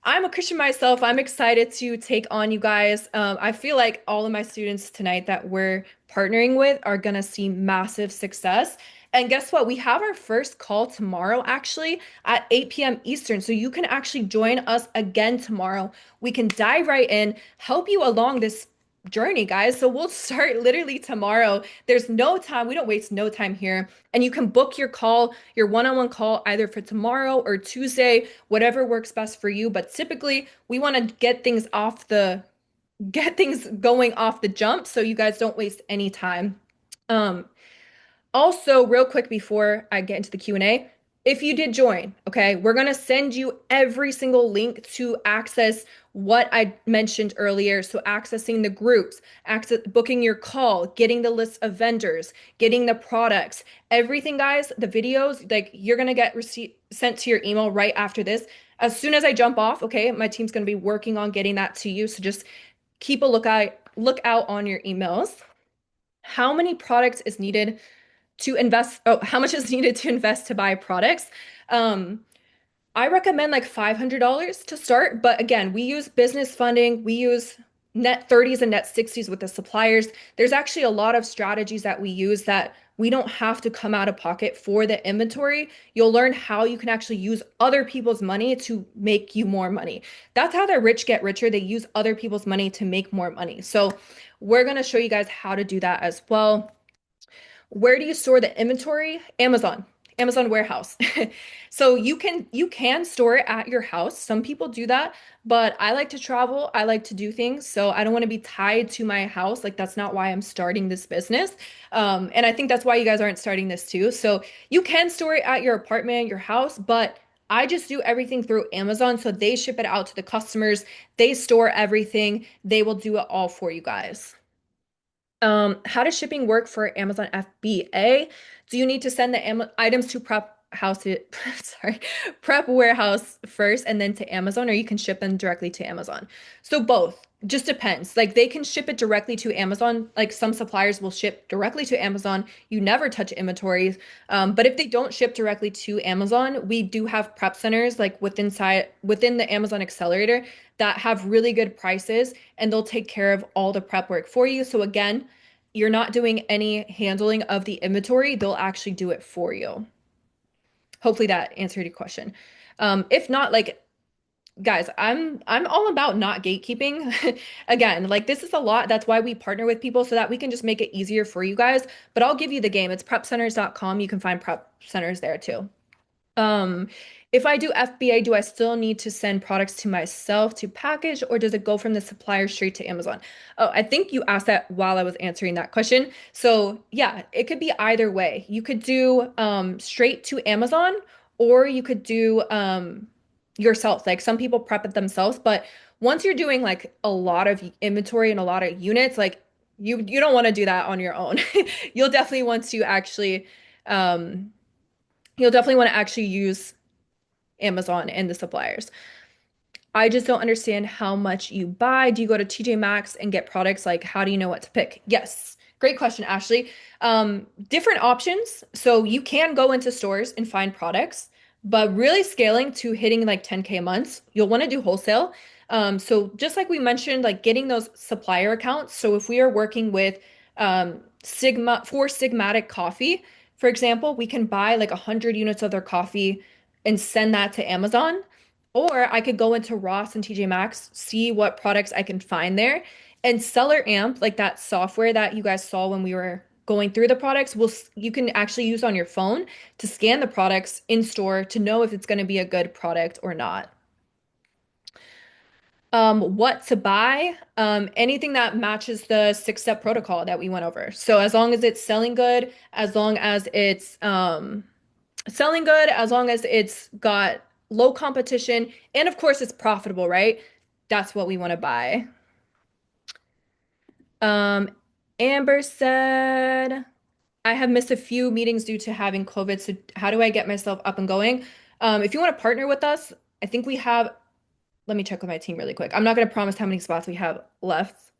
I'm a Christian myself. I'm excited to take on you guys. I feel like all of my students tonight that we're partnering with are gonna see massive success. And guess what? We have our first call tomorrow, actually, at 8 p.m. Eastern. So you can actually join us again tomorrow. We can dive right in, help you along this journey, guys. So we'll start literally tomorrow. There's no time. We don't waste no time here. And you can book your call, your one-on-one call, either for tomorrow or Tuesday, whatever works best for you. But typically, we want to get things going off the jump so you guys don't waste any time. Um, Also, real quick before I get into the Q&A, if you did join, okay, we're going to send you every single link to access what I mentioned earlier. So accessing the groups, booking your call, getting the list of vendors, getting the products, everything, guys, the videos, like you're going to get sent to your email right after this. As soon as I jump off, okay, my team's going to be working on getting that to you. So just keep a look out on your emails. How many products is needed to invest? Oh, how much is needed to invest to buy products? Um, I recommend like $500 to start, but again, we use business funding, we use net 30s and net 60s with the suppliers. There's actually a lot of strategies that we use that we don't have to come out of pocket for the inventory. You'll learn how you can actually use other people's money to make you more money. That's how the rich get richer. They use other people's money to make more money. So we're going to show you guys how to do that as well. Where do you store the inventory? Amazon warehouse. So you can store it at your house. Some people do that, but I like to travel. I like to do things. So I don't want to be tied to my house. Like that's not why I'm starting this business. And I think that's why you guys aren't starting this too. So you can store it at your apartment, your house, but I just do everything through Amazon. So they ship it out to the customers. They store everything. They will do it all for you guys. How does shipping work for Amazon FBA? Do you need to send the items to prep house sorry, prep warehouse first and then to Amazon, or you can ship them directly to Amazon? So both. Just depends. Like they can ship it directly to Amazon. Like some suppliers will ship directly to Amazon. You never touch inventories. But if they don't ship directly to Amazon, we do have prep centers like within the Amazon accelerator that have really good prices and they'll take care of all the prep work for you. So again, you're not doing any handling of the inventory. They'll actually do it for you. Hopefully that answered your question. If not, like Guys, I'm all about not gatekeeping. Again, like this is a lot. That's why we partner with people so that we can just make it easier for you guys. But I'll give you the game. It's prepcenters.com. You can find prep centers there too. Um, if I do FBA, do I still need to send products to myself to package, or does it go from the supplier straight to Amazon? Oh, I think you asked that while I was answering that question. So yeah, it could be either way. You could do straight to Amazon, or you could do yourself. Like some people prep it themselves, but once you're doing like a lot of inventory and a lot of units, like you don't want to do that on your own. You'll definitely want to actually um you'll definitely want to actually use Amazon and the suppliers. I just don't understand how much you buy. Do you go to TJ Maxx and get products? Like, how do you know what to pick? Yes. Great question, Ashley. Different options. So you can go into stores and find products, but really scaling to hitting like 10K months, you'll want to do wholesale. So just like we mentioned, like getting those supplier accounts. So if we are working with Sigmatic coffee, for example, we can buy like 100 units of their coffee and send that to Amazon. Or I could go into Ross and TJ Maxx, see what products I can find there. And Seller Amp, like that software that you guys saw when we were going through the products, you can actually use on your phone to scan the products in store to know if it's going to be a good product or not. What to buy? Anything that matches the six-step protocol that we went over. So as long as it's selling good, as long as it's selling good, as long as it's got low competition, and of course it's profitable, right? That's what we want to buy. Um, Amber said, I have missed a few meetings due to having COVID, so how do I get myself up and going? If you want to partner with us, I think we have, let me check with my team really quick. I'm not going to promise how many spots we have left,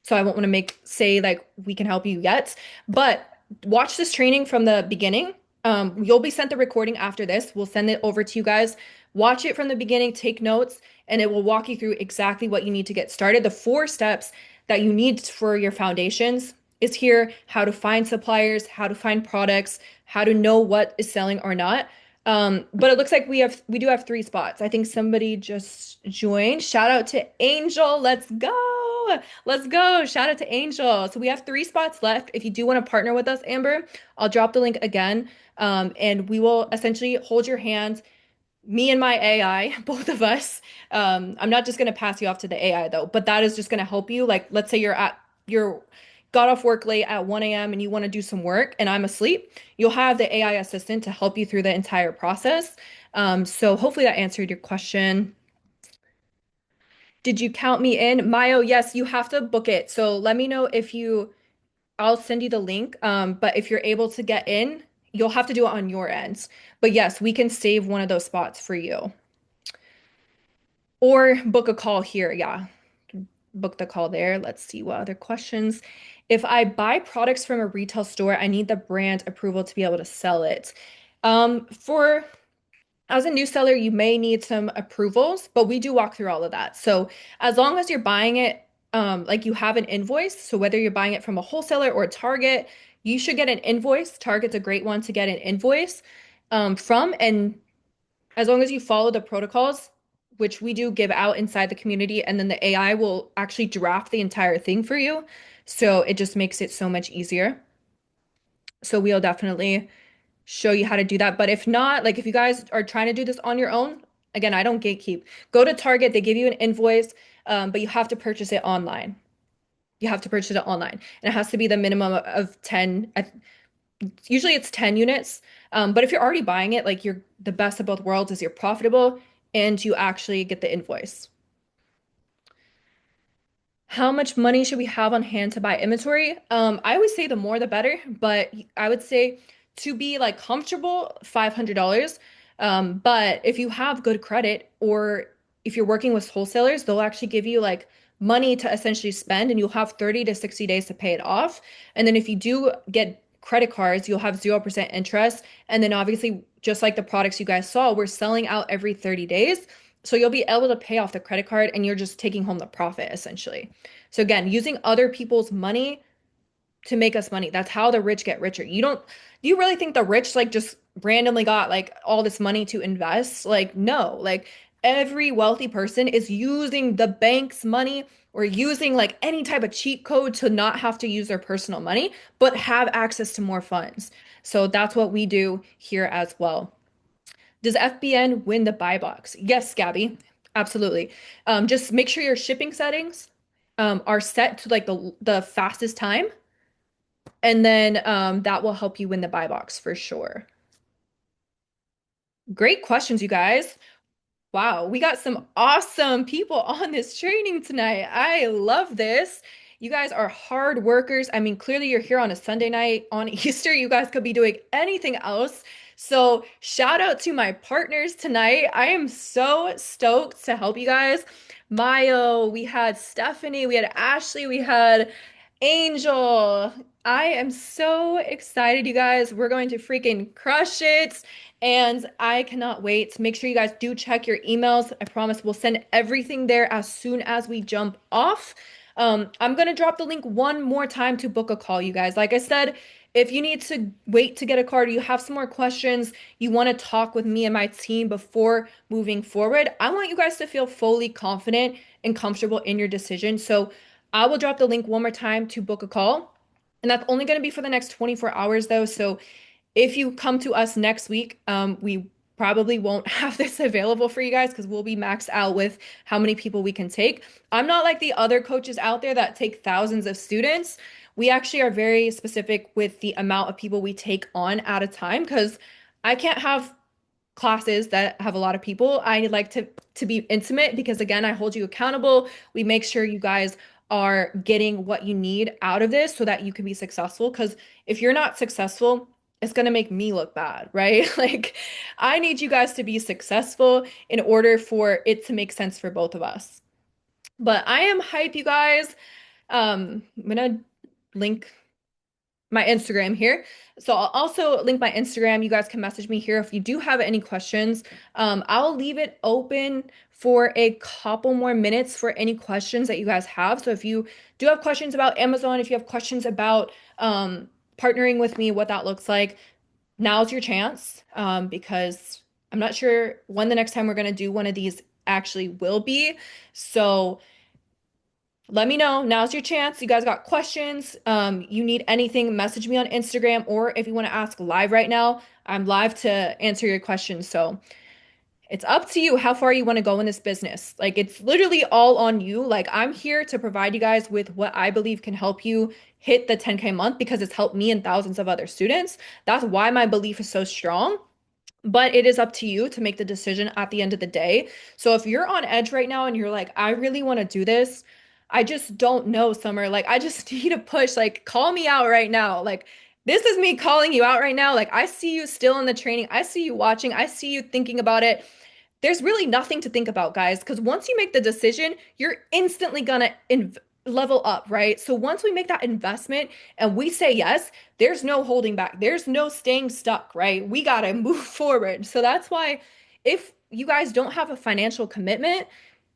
so I won't want to say like we can help you yet. But watch this training from the beginning. You'll be sent the recording after this. We'll send it over to you guys. Watch it from the beginning, take notes, and it will walk you through exactly what you need to get started. The four steps that you need for your foundations is here: how to find suppliers, how to find products, how to know what is selling or not. But it looks like we do have three spots. I think somebody just joined. Shout out to Angel. Let's go. Let's go. Shout out to Angel. So we have three spots left. If you do want to partner with us, Amber, I'll drop the link again. And we will essentially hold your hand, me and my AI, both of us. I'm not just going to pass you off to the AI though, but that is just going to help you. Like, let's say you're got off work late at 1 a.m. and you want to do some work and I'm asleep, you'll have the AI assistant to help you through the entire process. So hopefully that answered your question. Did you count me in? Mayo, yes, you have to book it. So let me know if I'll send you the link. But if you're able to get in, you'll have to do it on your ends. But yes, we can save one of those spots for you. Or book a call here. Yeah, book the call there. Let's see what other questions. If I buy products from a retail store, I need the brand approval to be able to sell it. For As a new seller, you may need some approvals, but we do walk through all of that. So as long as you're buying it, like you have an invoice, so whether you're buying it from a wholesaler or a Target, you should get an invoice. Target's a great one to get an invoice from, and as long as you follow the protocols, which we do give out inside the community, and then the AI will actually draft the entire thing for you. So it just makes it so much easier. So we'll definitely show you how to do that. But if not, like if you guys are trying to do this on your own, again, I don't gatekeep. Go to Target, they give you an invoice, but you have to purchase it online. You have to purchase it online. And it has to be the minimum of 10. Usually it's 10 units. But if you're already buying it, like you're the best of both worlds is you're profitable and you actually get the invoice. How much money should we have on hand to buy inventory? I always say the more the better, but I would say to be like comfortable, $500. But if you have good credit or if you're working with wholesalers, they'll actually give you like money to essentially spend and you'll have 30 to 60 days to pay it off. And then if you do get credit cards, you'll have 0% interest. And then obviously, just like the products you guys saw, we're selling out every 30 days. So you'll be able to pay off the credit card and you're just taking home the profit essentially. So again, using other people's money to make us money. That's how the rich get richer. Do you really think the rich like just randomly got like all this money to invest? Like no, like Every wealthy person is using the bank's money or using like any type of cheat code to not have to use their personal money, but have access to more funds. So that's what we do here as well. Does FBN win the buy box? Yes, Gabby, absolutely. Just make sure your shipping settings are set to like the fastest time, and then that will help you win the buy box for sure. Great questions, you guys. Wow, we got some awesome people on this training tonight. I love this. You guys are hard workers. I mean, clearly you're here on a Sunday night on Easter. You guys could be doing anything else. So, shout out to my partners tonight. I am so stoked to help you guys. Mayo, we had Stephanie, we had Ashley, we had Angel. I am so excited, you guys. We're going to freaking crush it. And I cannot wait. Make sure you guys do check your emails. I promise we'll send everything there as soon as we jump off. I'm gonna drop the link one more time to book a call, you guys. Like I said, if you need to wait to get a card, you have some more questions, you want to talk with me and my team before moving forward, I want you guys to feel fully confident and comfortable in your decision. So I will drop the link one more time to book a call. And that's only going to be for the next 24 hours, though. So if you come to us next week, we probably won't have this available for you guys because we'll be maxed out with how many people we can take. I'm not like the other coaches out there that take thousands of students. We actually are very specific with the amount of people we take on at a time because I can't have classes that have a lot of people. I like to be intimate because again, I hold you accountable. We make sure you guys are getting what you need out of this so that you can be successful because if you're not successful, it's going to make me look bad, right? Like I need you guys to be successful in order for it to make sense for both of us. But I am hype, you guys. I'm gonna link my Instagram here. So I'll also link my Instagram. You guys can message me here if you do have any questions. I'll leave it open for a couple more minutes for any questions that you guys have. So if you do have questions about Amazon, if you have questions about partnering with me, what that looks like, now's your chance because I'm not sure when the next time we're going to do one of these actually will be. So let me know. Now's your chance. You guys got questions. You need anything, message me on Instagram, or if you want to ask live right now, I'm live to answer your questions. So it's up to you how far you want to go in this business. Like it's literally all on you. Like I'm here to provide you guys with what I believe can help you hit the 10K month because it's helped me and thousands of other students. That's why my belief is so strong. But it is up to you to make the decision at the end of the day. So if you're on edge right now and you're like, I really want to do this, I just don't know, Summer. Like, I just need a push. Like, call me out right now. Like, this is me calling you out right now. Like, I see you still in the training. I see you watching. I see you thinking about it. There's really nothing to think about, guys, because once you make the decision, you're instantly gonna level up, right? So once we make that investment and we say yes, there's no holding back. There's no staying stuck, right? We gotta move forward. So that's why if you guys don't have a financial commitment,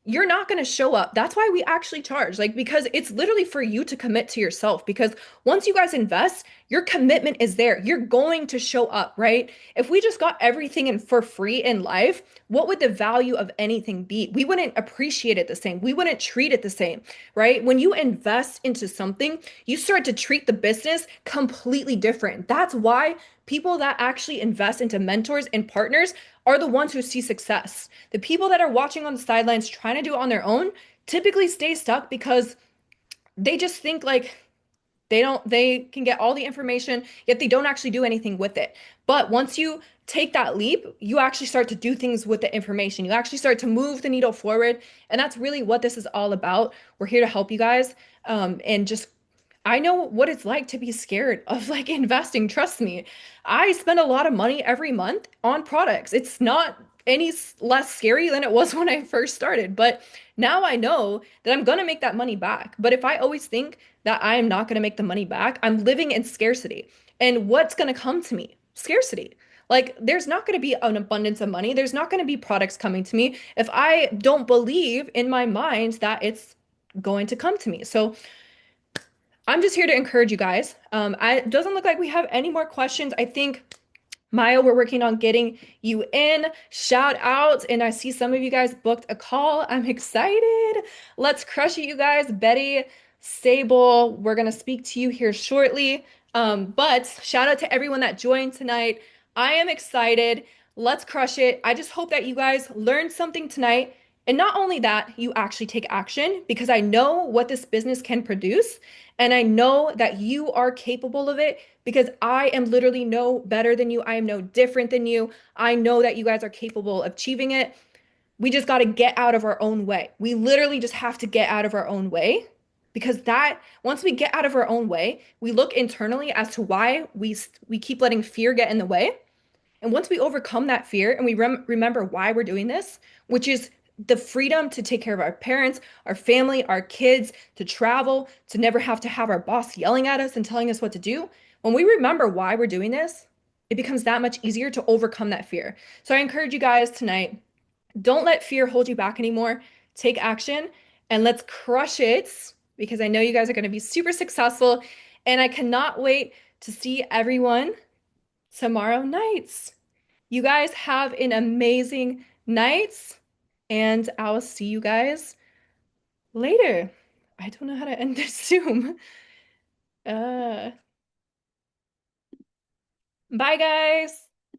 you're not going to show up. That's why we actually charge, like, because it's literally for you to commit to yourself. Because once you guys invest, your commitment is there. You're going to show up, right? If we just got everything in for free in life, what would the value of anything be? We wouldn't appreciate it the same. We wouldn't treat it the same, right? When you invest into something, you start to treat the business completely different. That's why people that actually invest into mentors and partners are the ones who see success. The people that are watching on the sidelines trying to do it on their own typically stay stuck because they just think like they can get all the information, yet they don't actually do anything with it. But once you take that leap, you actually start to do things with the information. You actually start to move the needle forward. And that's really what this is all about. We're here to help you guys. And just I know what it's like to be scared of like investing. Trust me. I spend a lot of money every month on products. It's not any less scary than it was when I first started. But now I know that I'm going to make that money back. But if I always think that I am not going to make the money back, I'm living in scarcity. And what's going to come to me? Scarcity. Like, there's not going to be an abundance of money. There's not going to be products coming to me if I don't believe in my mind that it's going to come to me. So, I'm just here to encourage you guys. It doesn't look like we have any more questions. I think Maya, we're working on getting you in. Shout out. And I see some of you guys booked a call. I'm excited. Let's crush it, you guys. Betty, Sable, we're going to speak to you here shortly. But shout out to everyone that joined tonight. I am excited. Let's crush it. I just hope that you guys learned something tonight. And not only that, you actually take action because I know what this business can produce. And I know that you are capable of it because I am literally no better than you. I am no different than you. I know that you guys are capable of achieving it. We just got to get out of our own way. We literally just have to get out of our own way because that once we get out of our own way, we look internally as to why we keep letting fear get in the way. And once we overcome that fear and we remember why we're doing this, which is the freedom to take care of our parents, our family, our kids, to travel, to never have to have our boss yelling at us and telling us what to do. When we remember why we're doing this, it becomes that much easier to overcome that fear. So I encourage you guys tonight, don't let fear hold you back anymore. Take action and let's crush it because I know you guys are going to be super successful. And I cannot wait to see everyone tomorrow nights. You guys have an amazing night, and I'll see you guys later. I don't know how to end this Zoom. Uh, bye, guys.